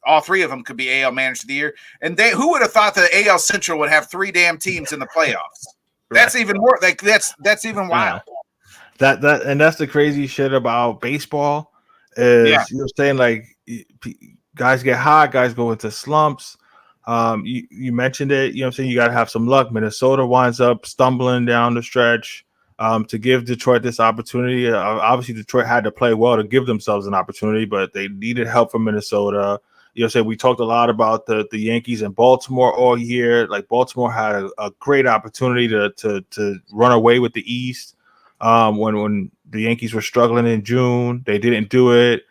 All three of them could be AL manager of the year. And who would have thought that AL Central would have 3 damn teams in the playoffs? That's even more like that's even wild. That and that's the crazy shit about baseball is you're saying like guys get hot, guys go into slumps. You mentioned it, you know what I'm saying? You got to have some luck. Minnesota winds up stumbling down the stretch to give Detroit this opportunity. Obviously, Detroit had to play well to give themselves an opportunity, but they needed help from Minnesota. You know what I'm saying? We talked a lot about the Yankees and Baltimore all year. Like Baltimore had a great opportunity to run away with the East. When the Yankees were struggling in June, they didn't do it.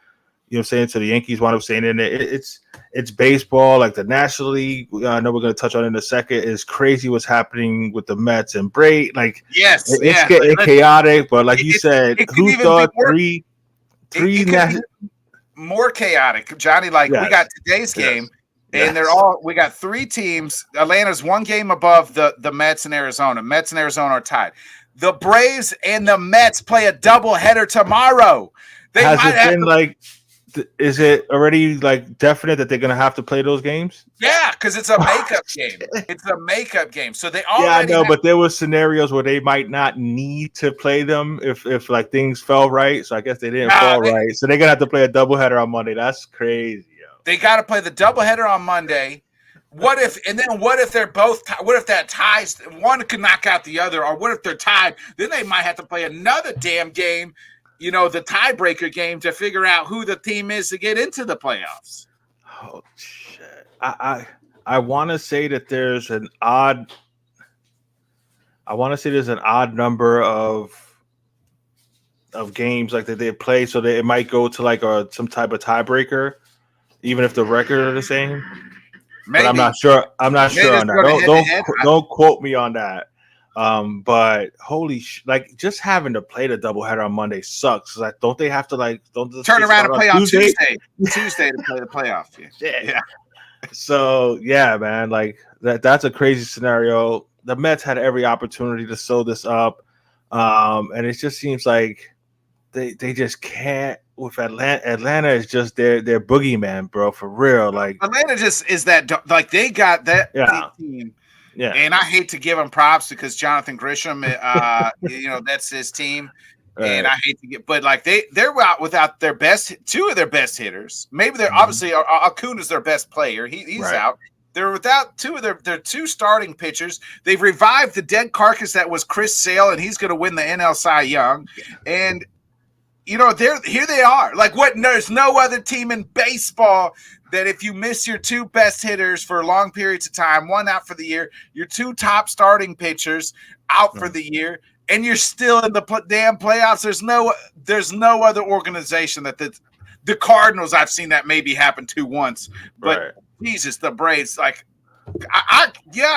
You know what I'm saying? So the Yankees wound up staying in there. It's baseball. Like the National League, I know we're going to touch on in a second, is crazy what's happening with the Mets and Brady. Like, it's getting chaotic, but like you said, who thought three more chaotic, Johnny? Like we got today's game, and we got 3 teams. Atlanta's 1 game above the Mets and Arizona. Mets and Arizona are tied. The Braves and the Mets play a doubleheader tomorrow. Is it already like definite that they're gonna have to play those games? Yeah, because it's a makeup game. It's a makeup game. So they already. Yeah, I know, but there were scenarios where they might not need to play them if like things fell right. So I guess they didn't fall right. So they're gonna have to play a doubleheader on Monday. That's crazy, yo. They got to play the doubleheader on Monday. What if they're both? What if that ties? One could knock out the other, or what if they're tied? Then they might have to play another damn game, the tiebreaker game to figure out who the team is to get into the playoffs. Oh shit! I want to say that there's an odd. I want to say there's an odd number of games like that they play, so that it might go to like some type of tiebreaker, even if the record are the same. Maybe. But I'm not sure. I'm not sure on that. Don't quote me on that. But holy like just having to play the doubleheader on Monday sucks. Like, don't they have to turn around and play on Tuesday? Tuesday to play the playoff. Yeah. So yeah, man, like that's a crazy scenario. The Mets had every opportunity to sew this up, and it just seems like they just can't. With Atlanta is just their boogeyman, bro, for real. Like Atlanta just is that like they got that team. Yeah, and I hate to give them props because Jonathan Grisham, that's his team, and I hate to but like they're out without their two of their best hitters. Maybe they're obviously Acuna's their best player. He's out. They're without 2 of their 2 starting pitchers. They've revived the dead carcass that was Chris Sale, and he's going to win the NL Cy Young, and. Here they are. Like there's no other team in baseball that if you miss your 2 best hitters for long periods of time, 1 out for the year, your 2 top starting pitchers out for the year, and you're still in the damn playoffs. There's no other organization that the Cardinals I've seen that maybe happen to once, but Jesus, the Braves, like I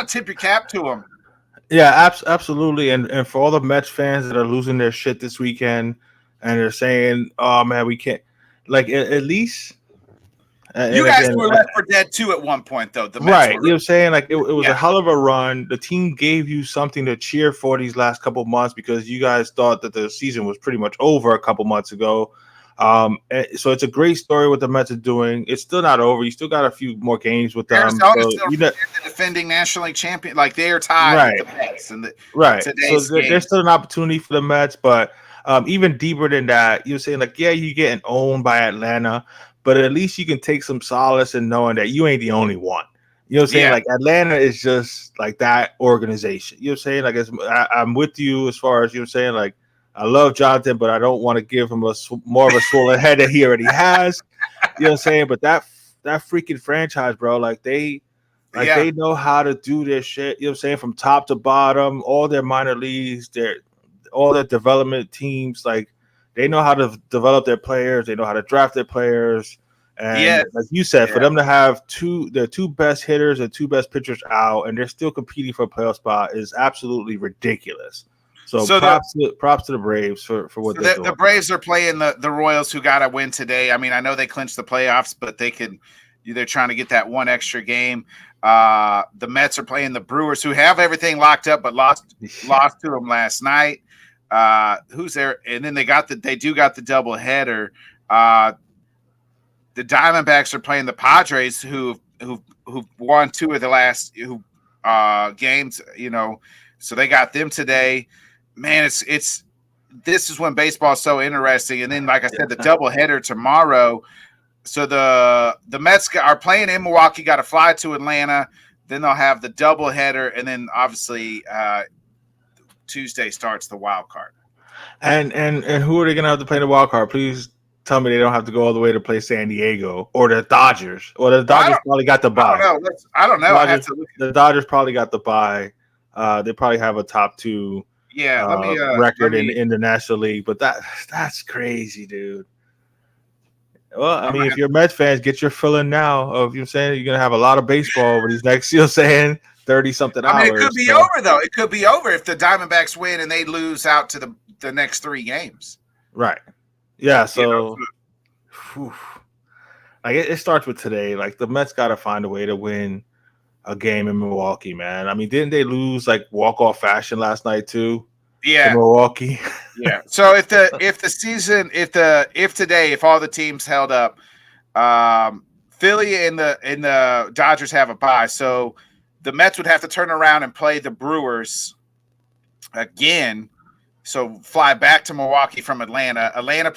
tip your cap to them. Yeah, absolutely. And for all the Mets fans that are losing their shit this weekend. And they're saying, "Oh man, we can't." Like at least you guys were left for dead too at one point, though. The Mets right? You know what I'm saying? Like it was a hell of a run. The team gave you something to cheer for these last couple of months because you guys thought that the season was pretty much over a couple months ago. So it's a great story what the Mets are doing. It's still not over. You still got a few more games with them. Arizona's still the defending National League champion. Like they are tied with the Mets. So there's still an opportunity for the Mets, but. Even deeper than that, you're saying like, yeah, you're getting owned by Atlanta, but at least you can take some solace in knowing that you ain't the only one. You know what I'm saying? Like Atlanta is just like that organization. You know what I'm saying? Like I'm with you as far as, you know what I'm saying? Like I love Jonathan, but I don't want to give him more of a swollen head that he already has. You know what I'm saying? But that freaking franchise, bro, like they know how to do their shit. You know what I'm saying? From top to bottom, all their minor leagues, all their development teams, like they know how to develop their players, they know how to draft their players, And like you said, for them to have their two best hitters and two best pitchers out, and they're still competing for a playoff spot is absolutely ridiculous. So props to the Braves for what they're doing. The Braves are playing the Royals, who got a win today. I mean, I know they clinched the playoffs, but they're trying to get that one extra game. The Mets are playing the Brewers, who have everything locked up, but lost to them last night. Who's there? And then they got the double header. The Diamondbacks are playing the Padres, who've won two of the last games. So they got them today. Man, this is when baseball is so interesting. And then, like I said, the doubleheader tomorrow. So the Mets are playing in Milwaukee, got to fly to Atlanta. Then they'll have the doubleheader, and then obviously Tuesday starts the wild card. And who are they going to have to play in the wild card? Please tell me they don't have to go all the way to play San Diego or the Dodgers. Or the Dodgers probably got the bye. I don't know. The Dodgers probably got the bye. They probably have a top two record in the National League. But that's crazy, dude. Well, I mean, if you're Mets fans, get your fill in now of, you're saying you're going to have a lot of baseball over these next, 30-something hours. I mean, it could be over, though. It could be over if the Diamondbacks win and they lose out to the next 3 games. Right. Yeah, so like it starts with today. Like the Mets got to find a way to win a game in Milwaukee, man. I mean, didn't they lose like walk-off fashion last night too? Yeah, Milwaukee. Yeah. So if today, if all the teams held up, Philly and the Dodgers have a bye, so the Mets would have to turn around and play the Brewers again. So fly back to Milwaukee from Atlanta. Atlanta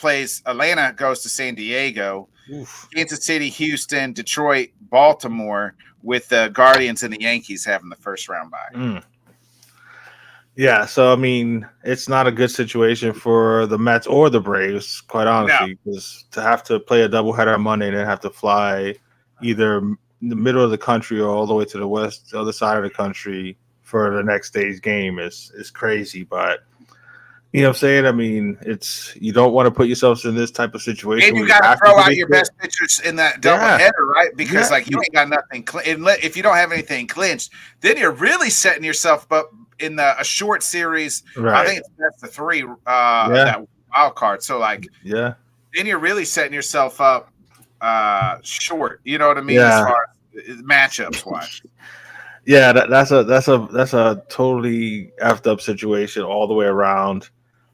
goes to San Diego. Oof. Kansas City, Houston, Detroit, Baltimore, with the Guardians and the Yankees having the first round bye. Yeah, so I mean, it's not a good situation for the Mets or the Braves, quite honestly, because to have to play a doubleheader on Monday and then have to fly either in the middle of the country or all the way to the other side of the country for the next day's game is crazy. But you know what I'm saying? I mean, you don't want to put yourselves in this type of situation. And you got to throw out your best pitchers in that doubleheader, right? Because you ain't got nothing. If you don't have anything clinched, then you're really setting yourself up in a short series. Right. I think it's best of 3 that wild card. So then you're really setting yourself up short. You know what I mean? As far as matchups wise. Yeah, that's a totally effed up situation all the way around.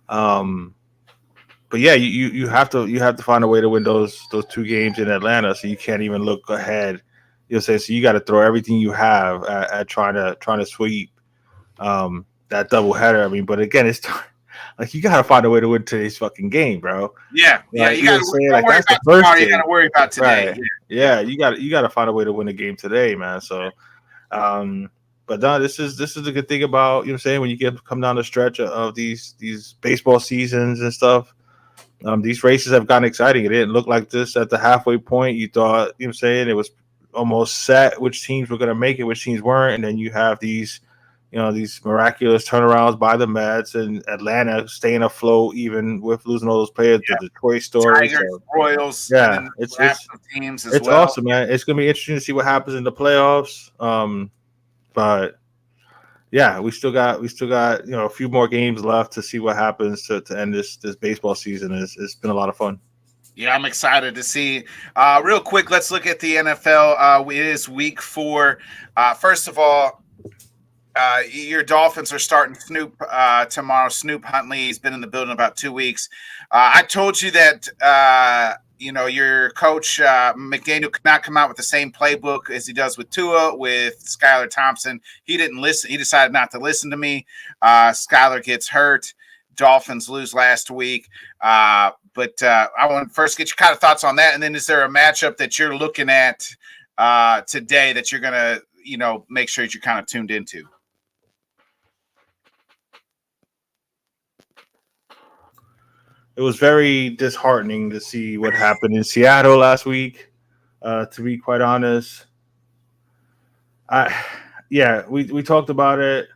But yeah, you have to find a way to win those 2 games in Atlanta, so you can't even look ahead. You know, so you got to throw everything you have at trying to sweep that doubleheader. I mean, but again, it's like you got to find a way to win today's fucking game, bro. Yeah, you got to worry about tomorrow. You got to worry about today. Right. Yeah, you got to find a way to win a game today, man. So. But no, this is the good thing about, you know what I'm saying, when you come down the stretch of these baseball seasons and stuff. These races have gotten exciting. It didn't look like this at the halfway point. You thought, you know what I'm saying, it was almost set which teams were going to make it, which teams weren't, and then you have these miraculous turnarounds by the Mets and Atlanta staying afloat even with losing all those players. The Detroit story, Tigers, Royals, it's teams as it's well. Awesome, man. It's gonna be interesting to see what happens in the playoffs. But yeah, we still got a few more games left to see what happens to end this baseball season. It's been a lot of fun. Yeah, I'm excited to see. Real quick, let's look at the NFL. It is week 4. First of all, your Dolphins are starting Snoop tomorrow. Snoop Huntley, he's been in the building about 2 weeks. I told you that your coach McDaniel could not come out with the same playbook as he does with Tua, with Skylar Thompson. He didn't listen. He decided not to listen to me. Skylar gets hurt. Dolphins lose last week. But I want to first get your kind of thoughts on that. And then is there a matchup that you're looking at today that you're going to, make sure that you're kind of tuned into? It was very disheartening to see what happened in Seattle last week, to be quite honest. We talked about it.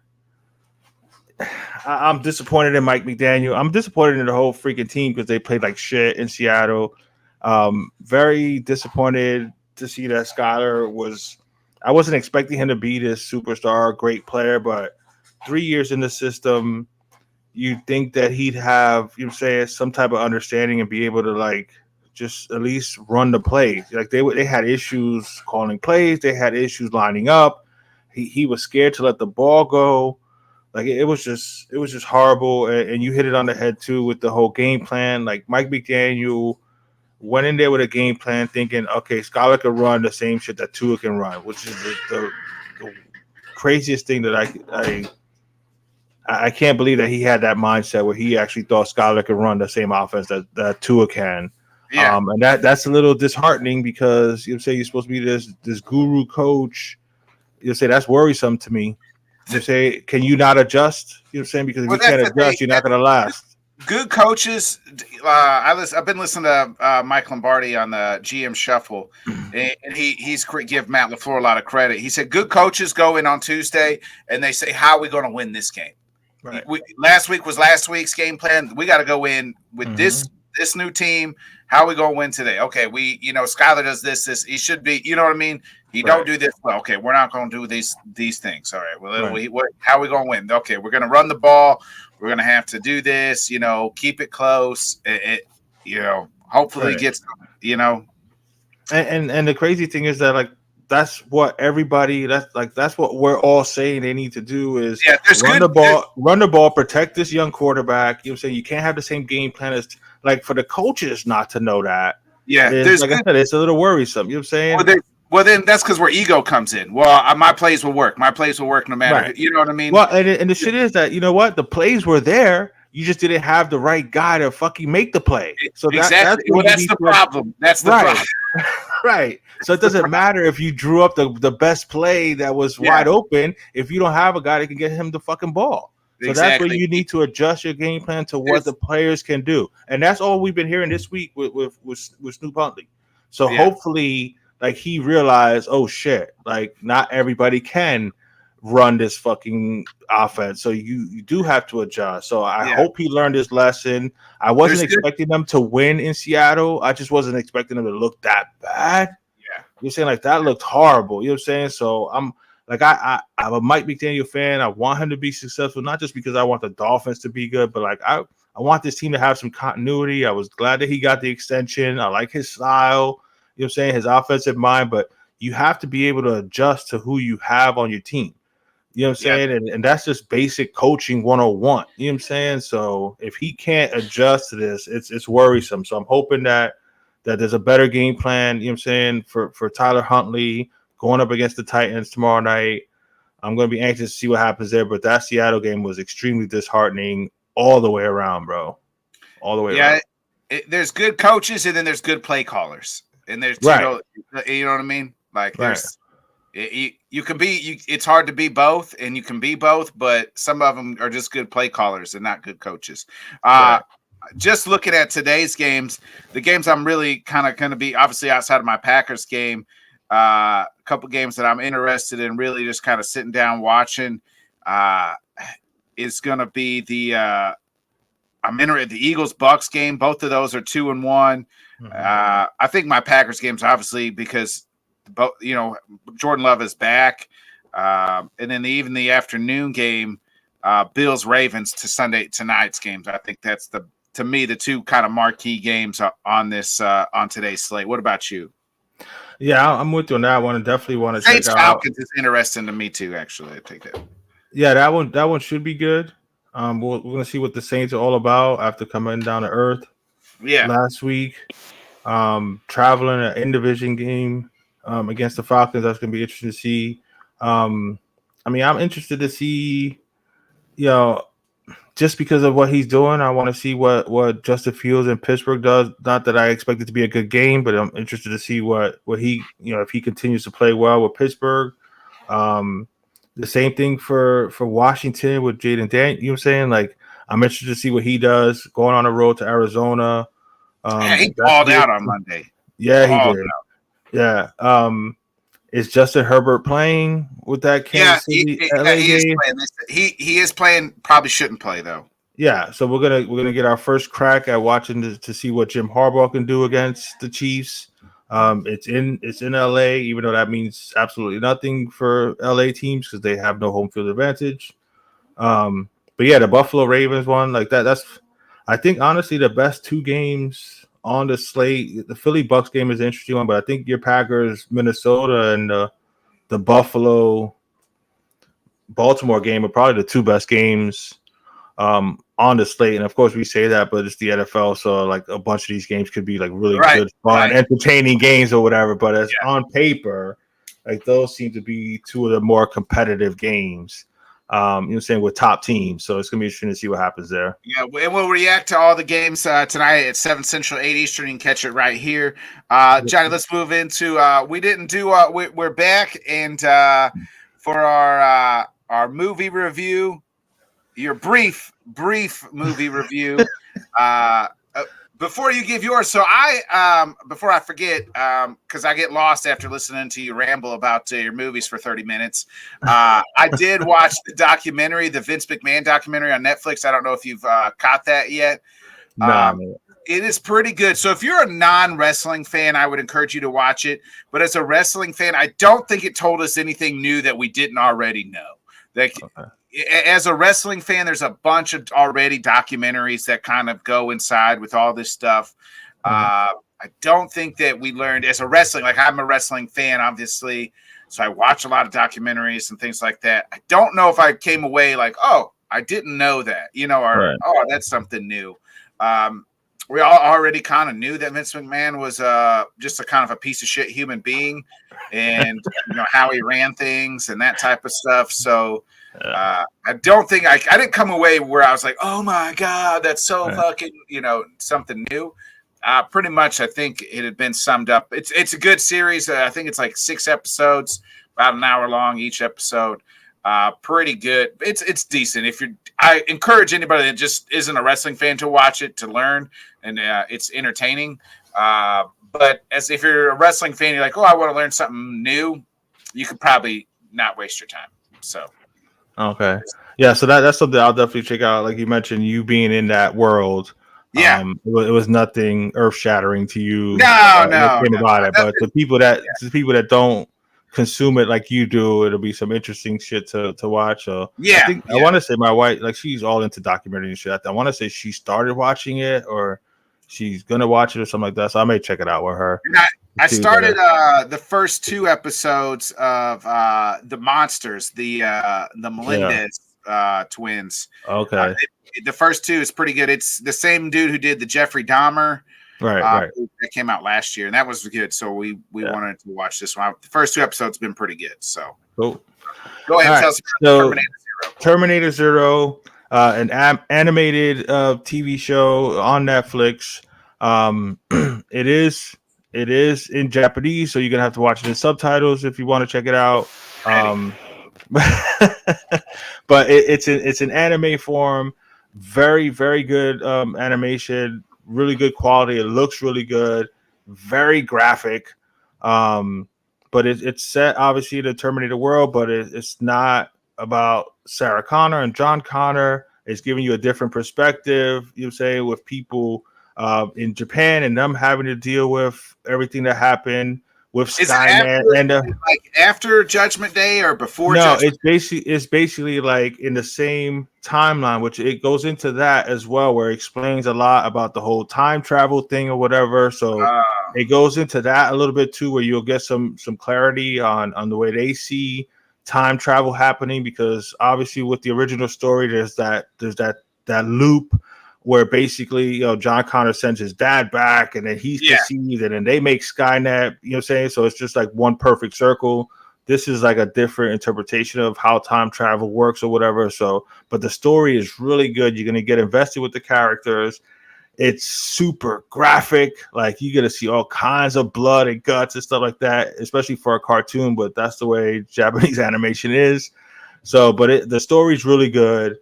I'm disappointed in Mike McDaniel. I'm disappointed in the whole freaking team because they played like shit in Seattle. Very disappointed to see that Skyler was. I wasn't expecting him to be this superstar, great player, but 3 years in the system, you'd think that he'd have, some type of understanding and be able to like just at least run the plays. Like they had issues calling plays, they had issues lining up. He was scared to let the ball go. Like it was just horrible. And you hit it on the head too with the whole game plan. Like Mike McDaniel went in there with a game plan thinking, okay, Skyler could run the same shit that Tua can run, which is the craziest thing that I can't believe that he had that mindset where he actually thought Skyler could run the same offense that Tua can. Yeah. And that's a little disheartening because you're supposed to be this guru coach. That's worrisome to me. Can you not adjust? Because if you can't adjust, you're not going to last. Good coaches. I've been listening to Mike Lombardi on the GM Shuffle, and he's give Matt LaFleur a lot of credit. He said good coaches go in on Tuesday and they say, "How are we going to win this game?" Right. Last week was last week's game plan. We got to go in with this new team. How are we going to win today? Okay, Skyler does this. He should be. You know what I mean? He don't do this. Well, okay, we're not going to do these things. All right. Well, how are we going to win? Okay, we're going to run the ball. We're going to have to do this. Keep it close. Hopefully get some. And the crazy thing is that that's what that's what we're all saying they need to do is run the ball, protect this young quarterback. You can't have the same game plan as for the coaches not to know that. Yeah, I said, it's a little worrisome. You know what I'm saying? Well, then that's because where ego comes in. Well, my plays will work. My plays will work no matter. Right. You know what I mean? Well, and the shit is that the plays were there. You just didn't have the right guy to fucking make the play. So exactly. That's the problem. That's the problem. Right. So it doesn't matter if you drew up the best play that was wide open if you don't have a guy that can get him the fucking ball. So that's where you need to adjust your game plan to what the players can do. And that's all we've been hearing this week with Snoop Huntley. So hopefully he realized, oh shit, not everybody can run this fucking offense. So you do have to adjust. So I hope he learned his lesson. I wasn't expecting them to win in Seattle. I just wasn't expecting them to look that bad. Yeah. You're saying that looked horrible. You know what I'm saying? So I'm I'm a Mike McDaniel fan. I want him to be successful, not just because I want the Dolphins to be good, but I want this team to have some continuity. I was glad that he got the extension. I like his style. You know what I'm saying? His offensive mind, but you have to be able to adjust to who you have on your team. You know what I'm saying? And that's just basic coaching 101. You know what I'm saying? So if he can't adjust to this, it's worrisome. So I'm hoping that there's a better game plan, you know what I'm saying, for Tyler Huntley going up against the Titans tomorrow night. I'm going to be anxious to see what happens there, but that Seattle game was extremely disheartening all the way around, bro. All the way around. There's good coaches and then there's good play callers. And there's, you know what I mean? There's you can be it's hard to be both, and you can be both, but some of them are just good play callers and not good coaches. Just looking at today's games, the games I'm really kind of going to be obviously outside of my Packers game, a couple games that I'm interested in really just kind of sitting down watching is going to be the Eagles-Bucks game. Both of those are 2-1. I think my Packers games, obviously, because Jordan Love is back, and then even the afternoon game, Bills-Ravens tonight's games. I think that's to me the two kind of marquee games on this on today's slate. What about you? Yeah, I'm with you on that one. I definitely want to Saints check out. Falcons is interesting to me too. Actually, I take that. Yeah, that one should be good. We're gonna see what the Saints are all about after coming down to earth. Yeah, last week, traveling an in-division game against the Falcons. That's gonna be interesting to see. I'm interested to see, just because of what he's doing. I want to see what Justin Fields in Pittsburgh does. Not that I expect it to be a good game, but I'm interested to see what he, if he continues to play well with Pittsburgh. The same thing for Washington with Jaden Daniels. You know what I'm saying? I'm interested to see what he does going on the road to Arizona. He balled out on Monday. Yeah, he did. Yeah. Is Justin Herbert playing with that Kansas City LA game? He is playing. He is playing. Probably shouldn't play though. yeah, so we're gonna get our first crack at watching to see what Jim Harbaugh can do against the Chiefs. It's in LA, even though that means absolutely nothing for LA teams because they have no home field advantage. But yeah, the Buffalo Ravens one, like that's I think honestly the best two games on the slate. The Philly Bucks game is an interesting one, but I think your Packers, Minnesota, and the Buffalo Baltimore game are probably the two best games on the slate. And of course we say that, but it's the NFL, so like a bunch of these games could be like really good, fun, entertaining games or whatever. But as on paper, like those seem to be two of the more competitive games. You know what I'm saying, with top teams. So it's gonna be interesting to see what happens there. Yeah, and we'll react to all the games tonight at 7 Central, 8 Eastern. You can catch it right here. Johnny, let's move into we didn't do we're back, and for our movie review, your brief movie review. Before you give yours, so before I forget, because I get lost after listening to you ramble about your movies for 30 minutes, I did watch the documentary, the Vince McMahon documentary on Netflix. I don't know if you've caught that yet. It is pretty good. So if you're a non-wrestling fan, I would encourage you to watch it. But as a wrestling fan, I don't think it told us anything new that we didn't already know. As a wrestling fan, there's a bunch of already documentaries that kind of go inside with all this stuff. I don't think that we learned as a wrestling, like I'm a wrestling fan, obviously. So I watch a lot of documentaries and things like that. I don't know if I came away like, oh, I didn't know that, or, oh, that's something new. We all already kind of knew that Vince McMahon was just a kind of a piece of shit human being, and how he ran things and that type of stuff. So I don't think I didn't come away where I was like, oh my God, that's so fucking, something new. Pretty much, I think it had been summed up. It's a good series. I think it's like 6 episodes, about an hour long each episode. Pretty good. It's decent. I encourage anybody that just isn't a wrestling fan to watch it, to learn, and it's entertaining. But if you're a wrestling fan, you're like, oh, I want to learn something new, you could probably not waste your time. So. Okay. Yeah, so that's something I'll definitely check out. Like you mentioned, you being in that world. Yeah. It was nothing earth-shattering to you. No. About it. But the people that don't consume it like you do, it'll be some interesting shit to watch. So I want to say my wife, like, she's all into documentary and shit. I want to say she started watching it, or she's gonna watch it or something like that. So I may check it out with her. I started the first 2 episodes of the Monsters, the Melendez twins. Okay. The first 2 is pretty good. It's the same dude who did the Jeffrey Dahmer. Right. That came out last year, and that was good. So we wanted to watch this one. The first 2 episodes have been pretty good. So cool. Go ahead and tell us about Terminator Zero, an animated TV show on Netflix. It is in Japanese, so you're gonna have to watch it in subtitles if you want to check it out. But it's an anime form, very, very good animation, really good quality. It looks really good, very graphic. But it's set obviously in the Terminator world, but it's not about Sarah Connor and John Connor. It's giving you a different perspective, with people in Japan and them having to deal with everything that happened with Skynet like after Judgment Day or before? No, it's basically like in the same timeline, which it goes into that as well, where it explains a lot about the whole time travel thing or whatever. So it goes into that a little bit too, where you'll get some clarity on the way they see time travel happening, because obviously with the original story, there's that loop where basically, John Connor sends his dad back, and then he's conceived, and then they make Skynet, so it's just like one perfect circle. This is like a different interpretation of how time travel works or whatever. So, but the story is really good. You're going to get invested with the characters. It's super graphic. Like, you're going to see all kinds of blood and guts and stuff like that, especially for a cartoon, but that's the way Japanese animation is. So, but the story's really good.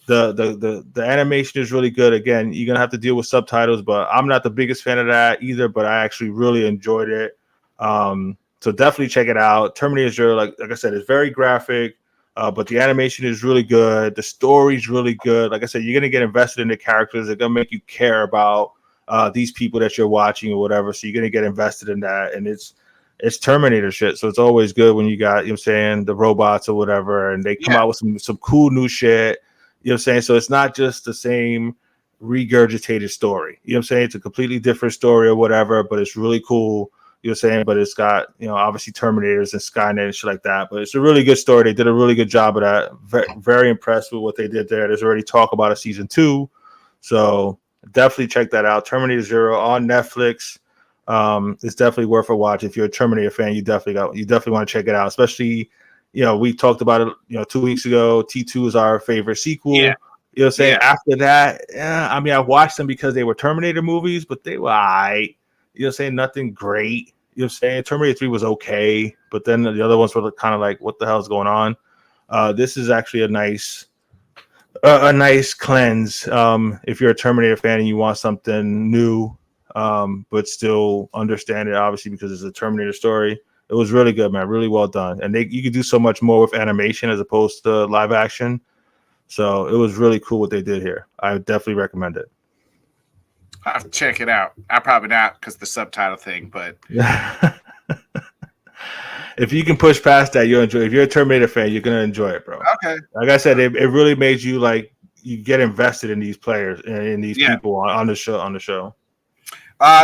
The animation is really good. Again, you're gonna have to deal with subtitles, but I'm not the biggest fan of that either. But I actually really enjoyed it. So definitely check it out. Terminator Zero, like I said, is very graphic. But the animation is really good. The story's really good. Like I said, you're gonna get invested in the characters. They're gonna make you care about these people that you're watching or whatever. So you're gonna get invested in that, and it's Terminator shit. So it's always good when you got, you know what I'm saying, the robots or whatever, and they come out with some cool new shit. You know what I'm saying? So it's not just the same regurgitated story. You know what I'm saying? It's a completely different story or whatever, but it's really cool. You know what I'm saying? But it's got, you know, obviously Terminators and Skynet and shit like that. But it's a really good story. They did a really good job of that. Very, very impressed with what they did there. There's already talk about a season 2. So definitely check that out. Terminator Zero on Netflix. It's definitely worth a watch. If you're a Terminator fan, you definitely want to check it out. Especially, you know, we talked about it, you know, 2 weeks ago. T2 is our favorite sequel. Yeah. You know what I'm saying? Yeah. After that, I mean, I watched them because they were Terminator movies, but they were all right. You know what I'm saying? Nothing great. You know what I'm saying? Terminator 3 was okay, but then the other ones were kind of like, what the hell is going on? This is actually a nice cleanse. If you're a Terminator fan and you want something new, but still understand it, obviously, because it's a Terminator story. It was really good, man. Really well done. And you could do so much more with animation as opposed to live action. So it was really cool what they did here. I would definitely recommend it. I'll check it out. I probably not because the subtitle thing, but if you can push past that, you'll enjoy it. If you're a Terminator fan, you're gonna enjoy it, bro. Okay. Like I said, it really made you like you get invested in these players and in these people on the show.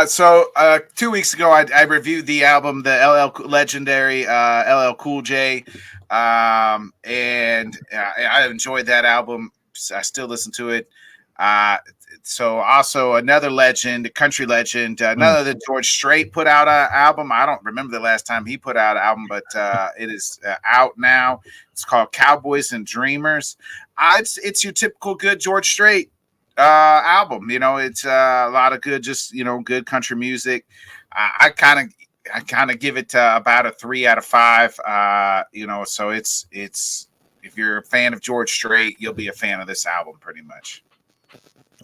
So 2 weeks ago, I reviewed the album, the legendary LL Cool J, and I enjoyed that album. I still listen to it. So also another legend, a country legend, another that George Strait put out an album. I don't remember the last time he put out an album, but it is out now. It's called Cowboys and Dreamers. It's your typical good George Strait album. You know, it's a lot of good, just, you know, good country music. I kind of give it about a 3 out of 5. You know, so it's if you're a fan of George Strait, you'll be a fan of this album pretty much.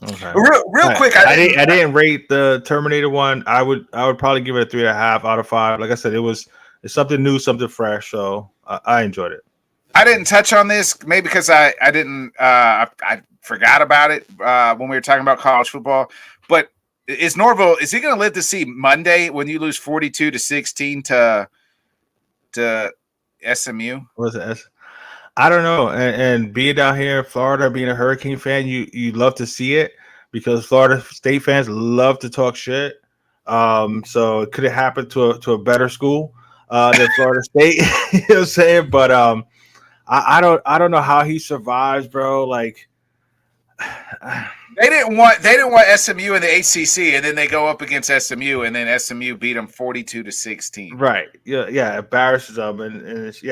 Okay. Real quick, I didn't rate the Terminator one. I would probably give it a 3.5 out of 5. Like I said, it's something new, something fresh. So I enjoyed it. I didn't touch on this maybe because I didn't I forgot about it when we were talking about college football. But is Norville, is he going to live to see Monday when you lose 42-16 to SMU? What's it? I don't know. And being down here in Florida, being a Hurricane fan, you love to see it because Florida State fans love to talk shit. So it could have happened to a better school than Florida State. You know what I'm saying? But I don't know how he survives, bro. Like they didn't want SMU in the ACC, and then they go up against SMU, and then SMU beat them 42-16. Right? Yeah, embarrasses them, and it's,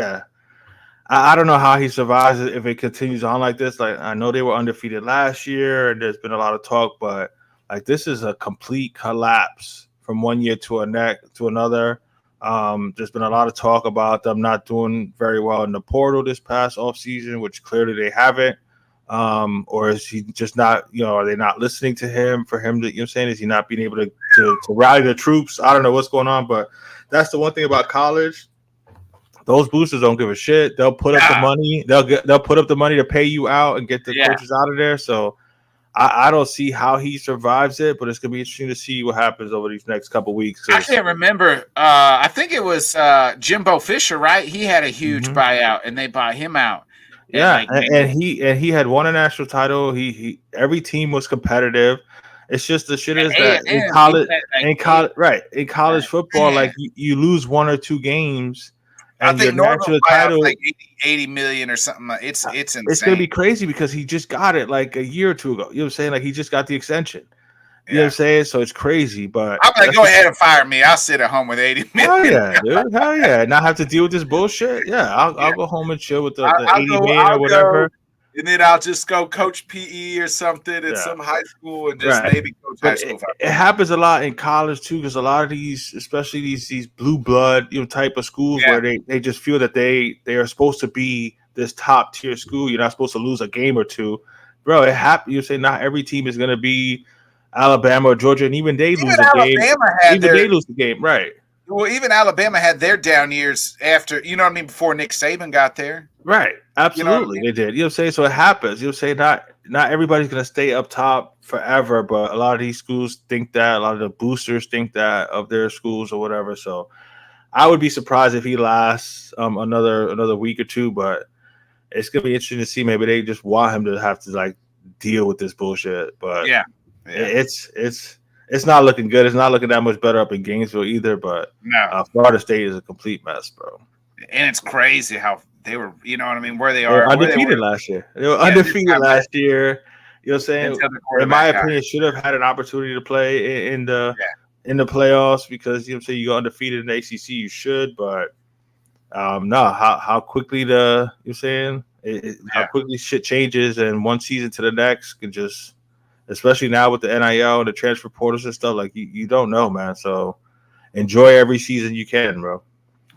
I don't know how he survives if it continues on like this. Like, I know they were undefeated last year, and there's been a lot of talk, but like this is a complete collapse from one year to another. There's been a lot of talk about them not doing very well in the portal this past offseason, which clearly they haven't. Or is he just not, you know, are they not listening to him for him to, you know what I'm saying? Is he not being able to rally the troops? I don't know what's going on, but that's the one thing about college. Those boosters don't give a shit. They'll put up the money. They'll put up the money to pay you out and get the coaches out of there. So I don't see how he survives it, but it's gonna be interesting to see what happens over these next couple weeks. I can't remember. I think it was Jimbo Fisher, right? He had a huge buyout, and they bought him out. Yeah, and he had won a national title. He every team was competitive. It's just the shit is that in college football, like you lose 1 or 2 games. I think Norville title like 80 million or something. It's insane. It's gonna be crazy because he just got it like a year or 2 ago. You know what I'm saying? Like he just got the extension. You know what I'm saying? So it's crazy. But I'm like, go ahead and fire me. I'll sit at home with 80 million. Hell yeah, dude. Hell yeah. Not have to deal with this bullshit. Yeah, I'll go home and chill with the 80 million or whatever. And then I'll just go coach PE or something at some high school and just maybe coach high school. It happens a lot in college too, because a lot of these, especially these blue blood, you know, type of schools where they just feel that they are supposed to be this top tier school. You're not supposed to lose a game or 2, bro. It happens. You say not every team is going to be Alabama or Georgia, and even they lose a game. They lose the game, right? Well, even Alabama had their down years after, you know what I mean, before Nick Saban got there. Right. Absolutely. You know what I mean? They did. You know what I'm saying? So it happens. You know what I'm saying? Not everybody's gonna stay up top forever, but a lot of these schools think that, a lot of the boosters think that of their schools or whatever. So I would be surprised if he lasts another week or two, but it's gonna be interesting to see. Maybe they just want him to have to like deal with this bullshit. But it's not looking good. It's not looking that much better up in Gainesville either. But no, Florida State is a complete mess, bro. And it's crazy how they were, you know what I mean, where they They were are. undefeated last year. They were undefeated last year. You know what I'm saying? In my opinion, should have had an opportunity to play in the playoffs because, you know what I'm saying, you go undefeated in the ACC, you should. But no, how quickly you know what I'm saying? How quickly shit changes and one season to the next can just, especially now with the NIL and the transfer portals and stuff, like you don't know, man. So enjoy every season you can, bro.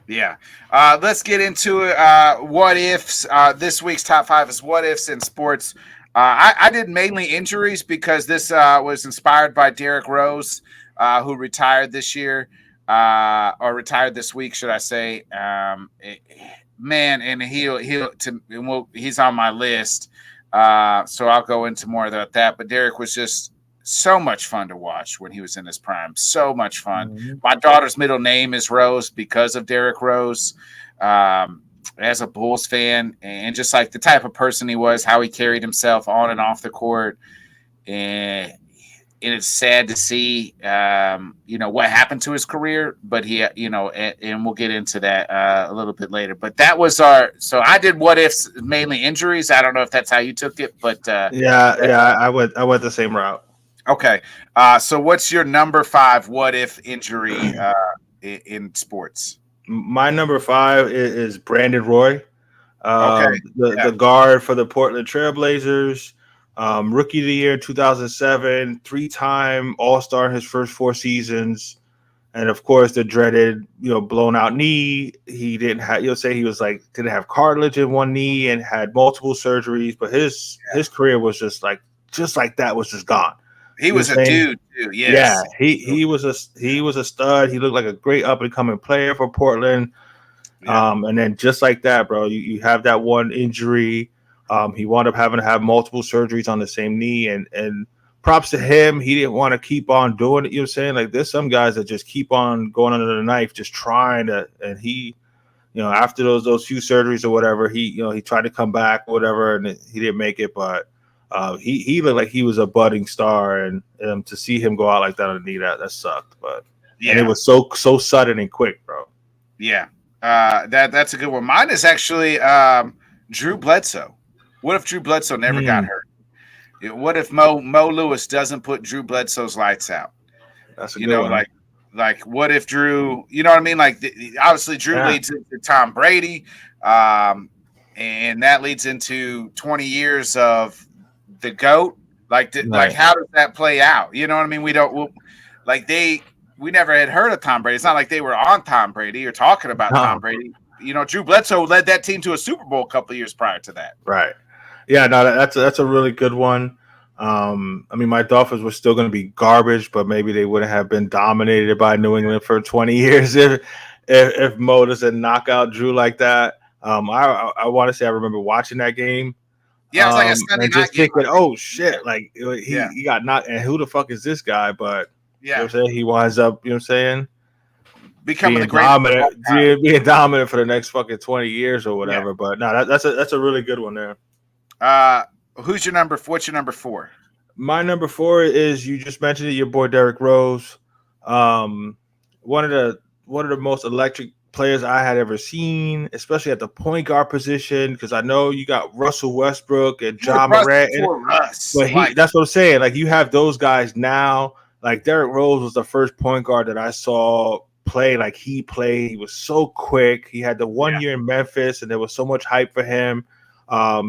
Yeah. Let's get into it. What ifs. This week's top 5 is what ifs in sports. I did mainly injuries because this was inspired by Derrick Rose, who retired this year, or retired this week, should I say. Man, and he's on my list. So I'll go into more about that. But Derrick was just so much fun to watch when he was in his prime. So much fun. Mm-hmm. My daughter's middle name is Rose because of Derrick Rose. As a Bulls fan, and just like the type of person he was, how he carried himself on and off the court. And it's sad to see, what happened to his career, but he, and we'll get into that a little bit later. But that was so I did what ifs, mainly injuries. I don't know if that's how you took it, but I went the same route. Okay. So what's your number 5 what if injury in sports? My number 5 is Brandon Roy, the guard for the Portland Trailblazers, rookie of the year 2007, 3-time All-Star in his first 4 seasons, and of course the dreaded, blown out knee. He didn't have, he was like didn't have cartilage in one knee and had multiple surgeries, but his career was just like that was just gone. He was a dude too. Yes. Yeah, he was a stud. He looked like a great up and coming player for Portland. Yeah. And then just like that, bro, you have that one injury. He wound up having to have multiple surgeries on the same knee, and props to him. He didn't want to keep on doing it. You know what I'm saying? Like there's some guys that just keep on going under the knife, just trying to. And he, after those few surgeries or whatever, he tried to come back or whatever, and he didn't make it, but. He looked like he was a budding star, and to see him go out like that on the knee, that sucked. But and it was so sudden and quick, bro. Yeah, that's a good one. Mine is actually Drew Bledsoe. What if Drew Bledsoe never got hurt? What if Mo Lewis doesn't put Drew Bledsoe's lights out? That's a good one. Like what if Drew? You know what I mean? Like obviously Drew leads into Tom Brady, and that leads into 20 years of the GOAT. Like how does that play out? You know what I mean? We never had heard of Tom Brady. It's not like they were on Tom Brady or talking about Tom Brady. Drew Bledsoe led that team to a Super Bowl a couple of years prior to that. Right. Yeah, no, that's a really good one. I mean, my Dolphins were still going to be garbage, but maybe they wouldn't have been dominated by New England for 20 years if Mo doesn't knock out Drew like that. I want to say I remember watching that game. Yeah, it was like a Sunday and night just thinking, oh shit, like he got knocked, and who the fuck is this guy? But you know what I'm saying, he winds up, becoming being dominant for the next fucking 20 years or whatever. Yeah. But no, that's a really good one there. What's your number 4? My number 4 is, you just mentioned it, your boy Derrick Rose. One of the most electric players I had ever seen, especially at the point guard position, because I know you got Russell Westbrook and John Morant, but that's what I'm saying. Like you have those guys now. Like Derrick Rose was the first point guard that I saw play like he played. He was so quick. He had the 1 year in Memphis, and there was so much hype for him. I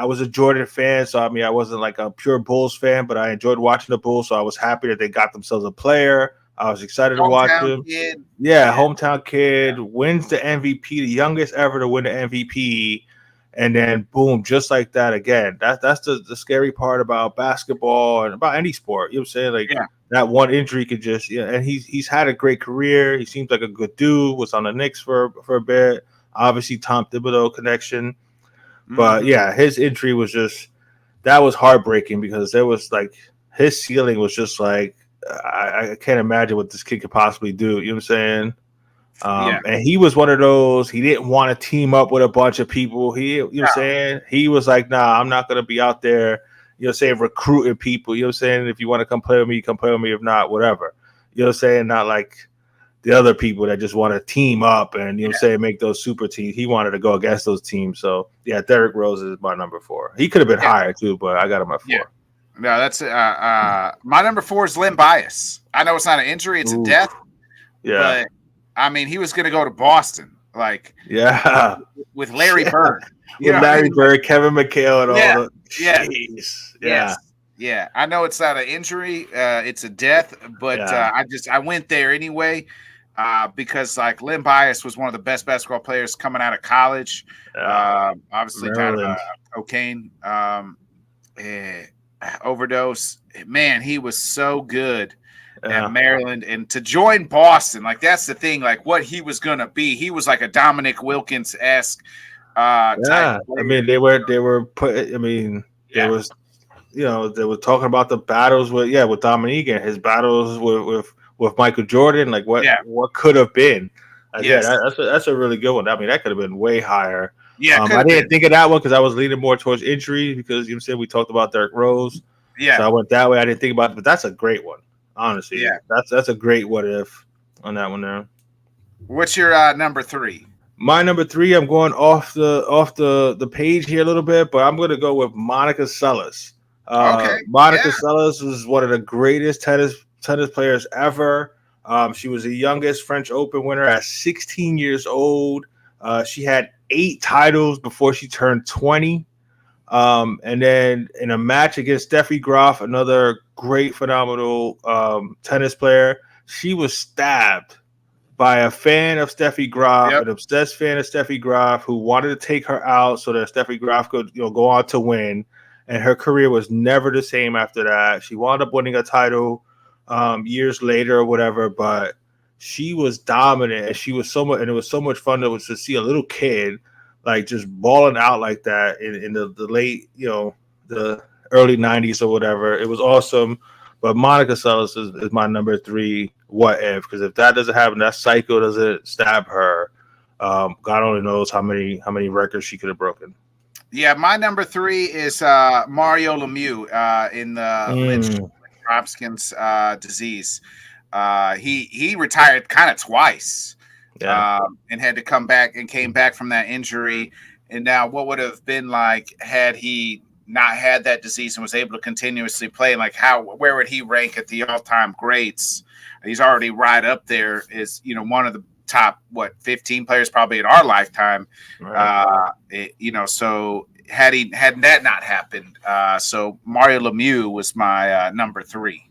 was a Jordan fan, so I mean I wasn't like a pure Bulls fan, but I enjoyed watching the Bulls, so I was happy that they got themselves a player. I was excited to watch him. Hometown kid, wins the MVP, the youngest ever to win the MVP, and then boom, just like that again. That's the scary part about basketball and about any sport. You know what I'm saying? Like that one injury could just and he's had a great career. He seems like a good dude. Was on the Knicks for a bit. Obviously, Tom Thibodeau connection, but yeah, his injury was just that was heartbreaking because there was like his ceiling was just like I can't imagine what this kid could possibly do. You know what I'm saying? And he was one of those. He didn't want to team up with a bunch of people. You know what I'm saying? He was like, nah, I'm not gonna be out there. You know, saying recruiting people. You know what I'm saying? If you want to come play with me, come play with me. If not, whatever. You know what I'm saying? Not like the other people that just want to team up and, you know what I'm saying, make those super teams. He wanted to go against those teams. So, yeah, Derrick Rose is my number 4. He could have been higher, too, but I got him at 4. Yeah. No, that's my number 4 is Len Bias. I know it's not an injury. It's a death. Yeah. But, I mean, he was going to go to Boston. Like, with Larry Bird. With Larry Bird, Kevin McHale, and all the Jeez. Yeah. I know it's not an injury, it's a death, but I went there anyway because like Len Bias was one of the best basketball players coming out of college. Obviously, kind of cocaine overdose. Man, he was so good at Maryland, and to join Boston, like that's the thing. Like what he was gonna be, he was like a Dominic Wilkins-esque. Type I mean, they were put. I mean, there was, you know, they were talking about the battles with Dominique and his battles with Michael Jordan. Like what could have been. That's a really good one. I mean, that could have been way higher. Yeah, I didn't think of that one because I was leaning more towards injury because you know, said we talked about Derrick Rose. Yeah, so I went that way. I didn't think about it, but that's a great one. Honestly, that's a great what if on that one there. What's your number 3? My number 3, I'm going off the page here a little bit, but I'm going to go with Monica Seles. Monica Seles was one of the greatest tennis players ever. She was the youngest French Open winner at 16 years old. She had 8 titles before she turned 20. And then in a match against Steffi Graf, another great, phenomenal tennis player, she was stabbed by a fan of Steffi Graf, an obsessed fan of Steffi Graf, who wanted to take her out so that Steffi Graf could, you know, go on to win. And her career was never the same after that. She wound up winning a title years later or whatever, but she was dominant, and she was so much, and it was so much fun to see a little kid like just balling out like that in the late, you know, the early 90s or whatever. It was awesome. But Monica Seles is my number 3 what if, because if that doesn't happen, that psycho doesn't stab her, God only knows how many records she could have broken. Yeah, my number 3 is Mario Lemieux in the Lynch-Hopkins disease. He retired kind of twice. And had to come back and came back from that injury. And now what would have been like had he not had that disease and was able to continuously play? Like where would he rank at the all-time greats? He's already right up there as, you know, one of the top 15 players probably in our lifetime. Right. You know, so had that not happened, so Mario Lemieux was my number 3.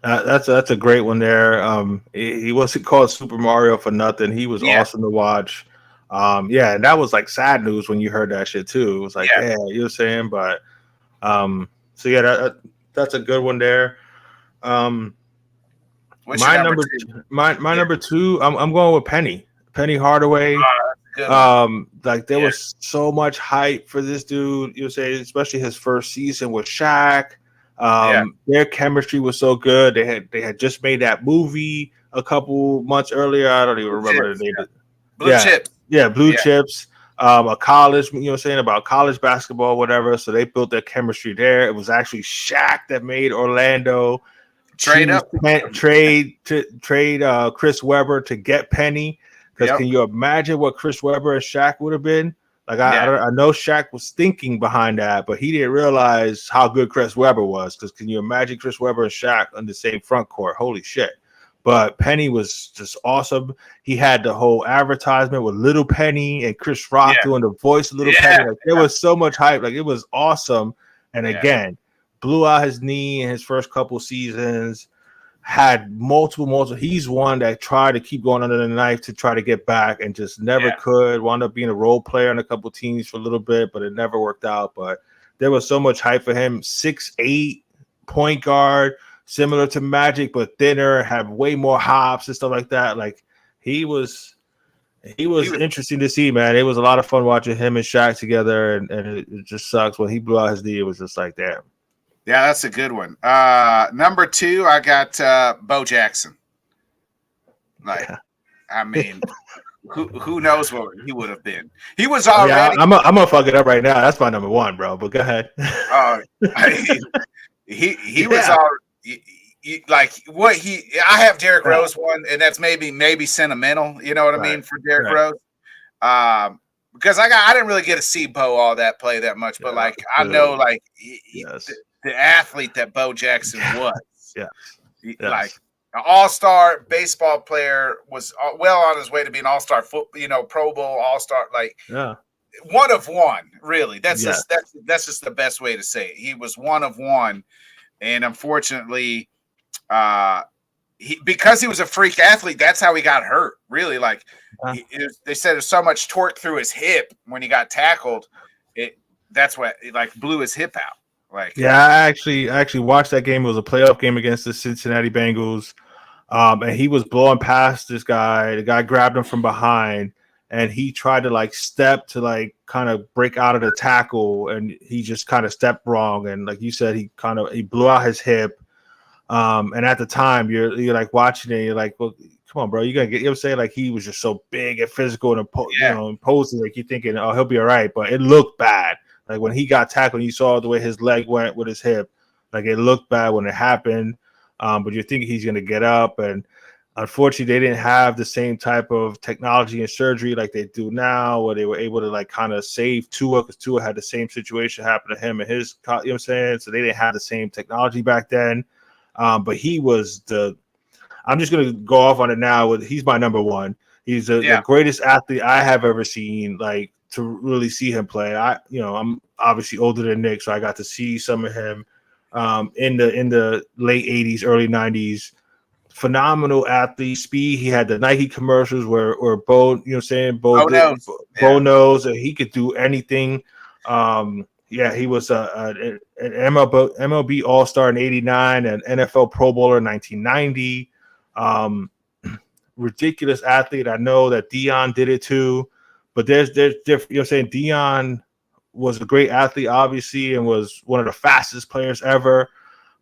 That's a great one there. He wasn't called Super Mario for nothing. He was awesome to watch. And that was like sad news when you heard that shit too. It was like, you know what I'm saying? But so yeah, that's a good one there. My number 2, I'm going with Penny Hardaway. Like there was so much hype for this dude, you know, say, especially his first season with Shaq. Their chemistry was so good. They had just made that movie a couple months earlier. I don't even remember the name. Blue Chips. Yeah, Blue Chips. A college, you know what I'm saying, about college basketball, whatever. So they built their chemistry there. It was actually Shaq that made Orlando trade Chris Webber to get Penny. Because can you imagine what Chris Webber and Shaq would have been? Like I know Shaq was thinking behind that, but he didn't realize how good Chris Webber was. Because can you imagine Chris Webber and Shaq on the same front court? Holy shit! But Penny was just awesome. He had the whole advertisement with Little Penny and Chris Rock doing the voice of Little Penny. Like, there was so much hype. Like it was awesome. And again, blew out his knee in his first couple seasons. Had multiple. He's one that tried to keep going under the knife to try to get back and just never could. Wound up being a role player on a couple teams for a little bit, but it never worked out. But there was so much hype for him. 6'8" point guard, similar to Magic, but thinner, have way more hops and stuff like that. Like he was interesting to see, man. It was a lot of fun watching him and Shaq together, and it just sucks when he blew out his knee. It was just like, damn. Yeah, that's a good one. Number 2, I got Bo Jackson. Like, I mean, who knows what he would have been? He was already. Yeah, I'm gonna fuck it up right now. That's my number 1, bro. But go ahead. He was already. Like what I have Derrick Rose one, and that's maybe sentimental, you know what I mean, for Derrick Rose. Because I didn't really get to see Bo all that play that much, but like I know like the athlete that Bo Jackson was. Like an all-star baseball player, was well on his way to be an all-star Pro Bowl all-star, like one of one, really. That's just the best way to say it. He was one of one, and unfortunately because he was a freak athlete, that's how he got hurt. Really, like they said, there's so much torque through his hip when he got tackled. That's what like blew his hip out. Like, I actually watched that game. It was a playoff game against the Cincinnati Bengals, and he was blowing past this guy. The guy grabbed him from behind, and he tried to like step to like kind of break out of the tackle, and he just kind of stepped wrong. And like you said, he blew out his hip. And at the time, you're like watching it, you're like, well, come on, bro, you gotta get. You know what I'm saying? Like he was just so big and physical and imposing. Like you're thinking, oh, he'll be all right, but it looked bad. Like when he got tackled, you saw the way his leg went with his hip. Like it looked bad when it happened. But you're thinking he's gonna get up, and unfortunately, they didn't have the same type of technology and surgery like they do now, where they were able to like kind of save Tua, because Tua had the same situation happen to him and his. You know what I'm saying? So they didn't have the same technology back then. But he was I'm just gonna go off on it now. He's my number 1. He's the greatest athlete I have ever seen. Like to really see him play. I'm obviously older than Nick, so I got to see some of him in the late 80s, early 90s. Phenomenal athlete, speed. He had the Nike commercials where Bo, you know what I'm saying? Bo knows that he could do anything. He was an MLB All-Star in '89, an NFL Pro Bowler in 1990. Ridiculous athlete. I know that Dion did it too, but there's different. You know what I'm saying? Dion was a great athlete, obviously, and was one of the fastest players ever.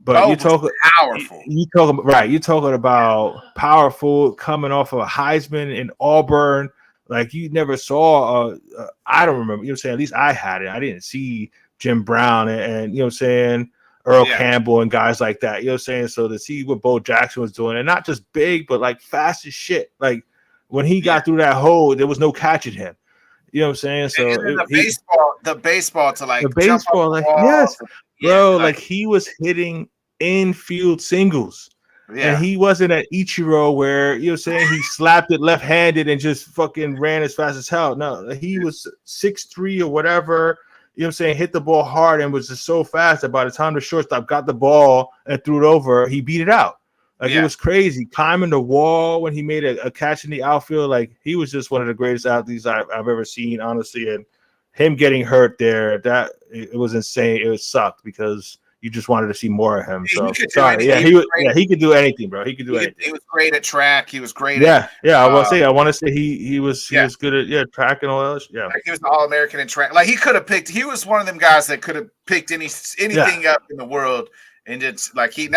But you're talking powerful. You're talking about powerful, coming off of a Heisman in Auburn. Like you never saw. I don't remember. You know what I'm saying? At least I had it. I didn't see Jim Brown and you know what I'm saying, Earl Campbell and guys like that. You know what I'm saying? So to see what Bo Jackson was doing, and not just big, but like fast as shit. Like when he got through that hole, there was no catching him. You know what I'm saying? So the baseball to like the baseball, like bro, like he was hitting infield singles. And he wasn't at Ichiro where, you know what I'm saying, he slapped it left-handed and just fucking ran as fast as hell. No, he was 6'3" or whatever, you know what I'm saying, hit the ball hard and was just so fast that by the time the shortstop got the ball and threw it over, he beat it out. Like it was crazy. Climbing the wall when he made a catch in the outfield, like he was just one of the greatest athletes I've ever seen, honestly. And him getting hurt there, it was insane. It sucked because you just wanted to see more of him. So sorry. He could do anything, bro. He could do anything. He was great at track. He was great at I want to say he was good at track and all that. Yeah. Like he was an All-American in track. Like he was one of them guys that could have picked anything up in the world, and it's like he's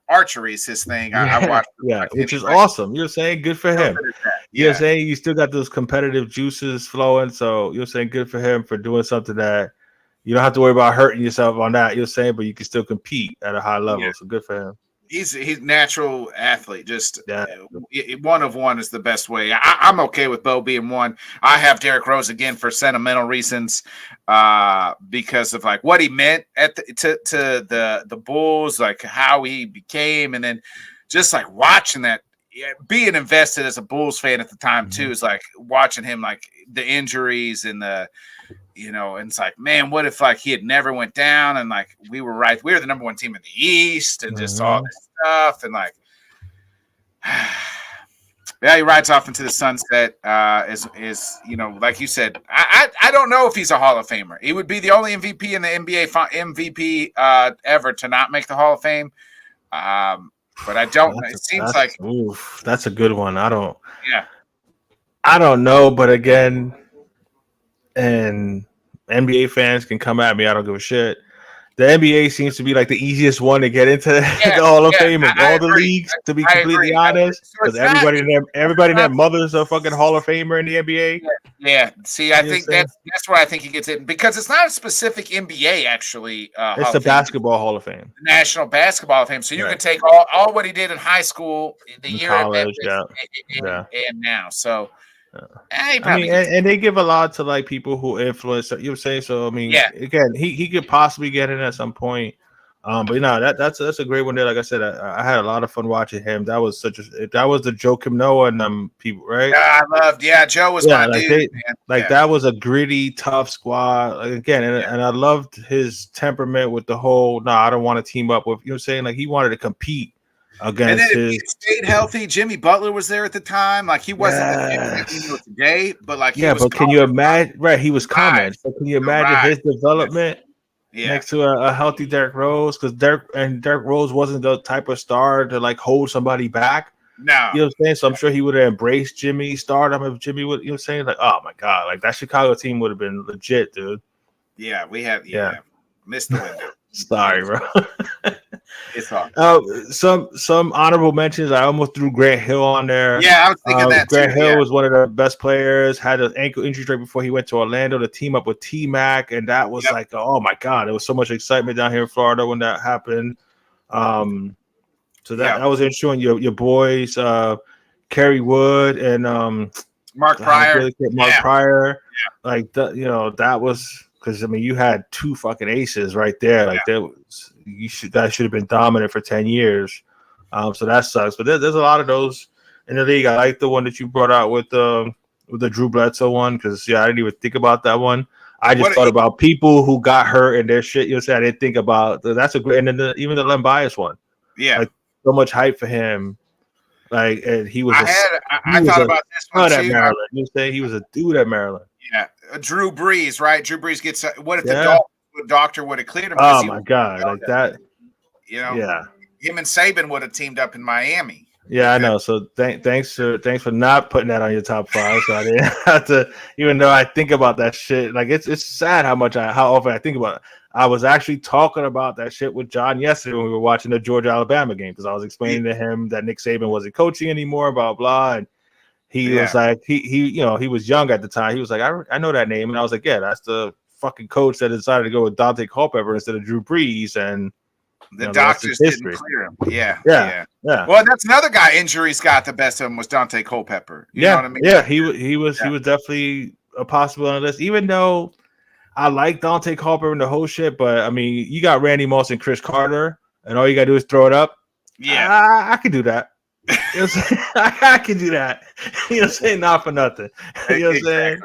archery is his thing. I watched which is awesome. You're saying good for him. You're saying you still got those competitive juices flowing. So you're saying good for him for doing something that you don't have to worry about hurting yourself on that. You're saying, but you can still compete at a high level. So good for him. He's natural athlete. Just one of one is the best way. I'm okay with Bo being one. I have Derrick Rose again for sentimental reasons, because of like what he meant to the Bulls, like how he became, and then just like watching that, being invested as a Bulls fan at the time too, is like watching him, like the injuries and the. And it's like, man, what if like he had never went down and like we were the number 1 team in the East and just all this stuff and like Yeah, he rides off into the sunset. Is like you said, I don't know if he's a Hall of Famer. He would be the only MVP in the NBA MVP ever to not make the Hall of Fame. But I don't. It seems like that's a good one. Yeah. I don't know, but again, and NBA fans can come at me. I don't give a shit. The NBA seems to be like the easiest one to get into the Hall of Fame of all the leagues. To be completely honest, because everybody in their mother's a fucking Hall of Famer in the NBA. Yeah. See, I think that's where I think he gets in, because it's not a specific NBA actually. It's the Basketball Hall of Fame, the National Basketball Hall of Fame. So you can take all what he did in high school, the in year college, and now. So. I mean, and they give a lot to like people who influence. You know what I'm saying? So I mean, again, he could possibly get in at some point. But that's a great one there. Like I said, I had a lot of fun watching him. That was the Joakim Noah and people, right? Yeah, I loved. Joe was my dude. That was a gritty, tough squad. Again, and I loved his temperament with the whole. No, I don't want to team up with. You know what I'm saying? Like he wanted to compete against and then he stayed healthy. Jimmy Butler was there at the time. Like he wasn't the today, but like but can you imagine? Right, he was coming. So can you imagine his development next to a healthy Derrick Rose? Because Derrick Rose wasn't the type of star to like hold somebody back. No, you know what I'm saying. So I'm sure he would have embraced Jimmy's stardom if Jimmy would. You know what I'm saying? Like, oh my god, like that Chicago team would have been legit, dude. Yeah, we have. Missed the window. Sorry, bro. It's hard. Some honorable mentions. I almost threw Grant Hill on there. Yeah, I was thinking that Grant Hill was one of the best players. Had an ankle injury right before he went to Orlando to team up with T-Mac, and that was like, oh my god, there was so much excitement down here in Florida when that happened. So that was interesting. Your boys, Kerry Wood and Mark Pryor. Pryor, like that was. Because I mean, you had two fucking aces right there. Like that should have been dominant for 10 years. So that sucks. But there's a lot of those in the league. I like the one that you brought out with the Drew Bledsoe one, because I didn't even think about that one. I just thought about people who got hurt and their shit. You know, I didn't think about that's a great. And then even the Len Bias one. Yeah, like, so much hype for him. Like, and he was. I thought about this one too. At Maryland. You say he was a dude at Maryland. Yeah, Drew Brees, right? Drew Brees gets. What if the doctor would have cleared him? Oh my god, like that. Him and Saban would have teamed up in Miami. Yeah, I know. So thanks for not putting that on your top 5. So I didn't have to, even though I think about that shit. Like it's sad how often I think about it. I was actually talking about that shit with John yesterday when we were watching the Georgia-Alabama game, because I was explaining to him that Nick Saban wasn't coaching anymore, blah blah, and he was like, he was young at the time. He was like, I know that name, and I was like, yeah, that's the fucking coach that decided to go with Dante Culpepper instead of Drew Brees, and the doctors didn't clear him. Yeah. Well, that's another guy. Injuries got the best of him was Dante Culpepper. You know what I mean? Yeah, he was definitely a possible on the list, even though I like Dante Culpepper and the whole shit. But I mean, you got Randy Moss and Chris Carter, and all you gotta do is throw it up. Yeah, I can do that. You know what I'm saying? I can do that. You know what I'm saying? Not for nothing. You know what I'm saying?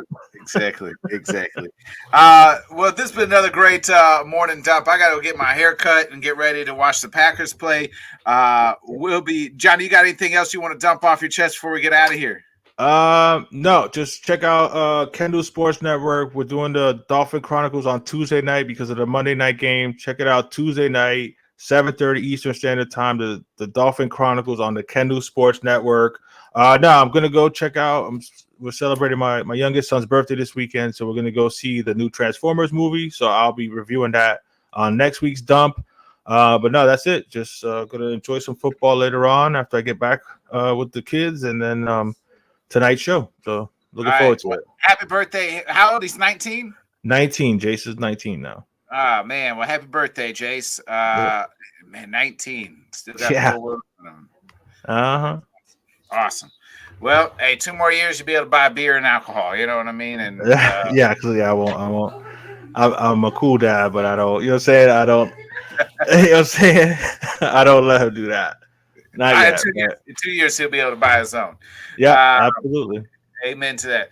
Exactly. Well, this has been another great morning dump. I got to get my hair cut and get ready to watch the Packers play. Johnny, you got anything else you want to dump off your chest before we get out of here? No, just check out Kendall Sports Network. We're doing the Dolphin Chronicles on Tuesday night because of the Monday night game. Check it out Tuesday night, 7:30 Eastern Standard Time. The Dolphin Chronicles on the Kendall Sports Network. No, I'm gonna go check out. We're celebrating my youngest son's birthday this weekend, so we're gonna go see the new Transformers movie. So I'll be reviewing that on next week's dump. But no, that's it. Just gonna enjoy some football later on after I get back with the kids, and then tonight's show. So looking forward to it. Happy birthday! How old? He's 19. 19. Jace is 19 now. Oh man, well, happy birthday, Jace. Man, 19. Still got the whole world on him. Awesome. Well, hey, 2 more years you'll be able to buy beer and alcohol. You know what I mean? And I won't. I'm a cool dad, but I don't. You know what I'm saying? I don't. You know what I'm saying? I don't let him do that. Not yet. In 2 years he'll be able to buy his own. Yeah, absolutely. Amen to that.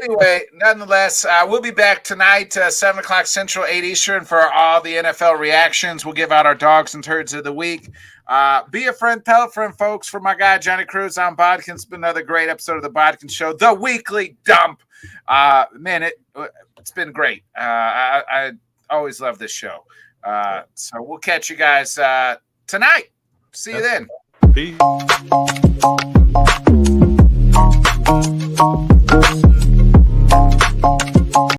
Anyway, nonetheless, we'll be back tonight, 7 o'clock Central, 8 Eastern, for all the NFL reactions. We'll give out our dogs and turds of the week. Be a friend, tell a friend, folks. For my guy Johnny Cruz, I'm Bodkins. It's been another great episode of the Bodkins Show, the weekly dump. Man, it's been great. I always love this show. So we'll catch you guys tonight. See you then. Peace.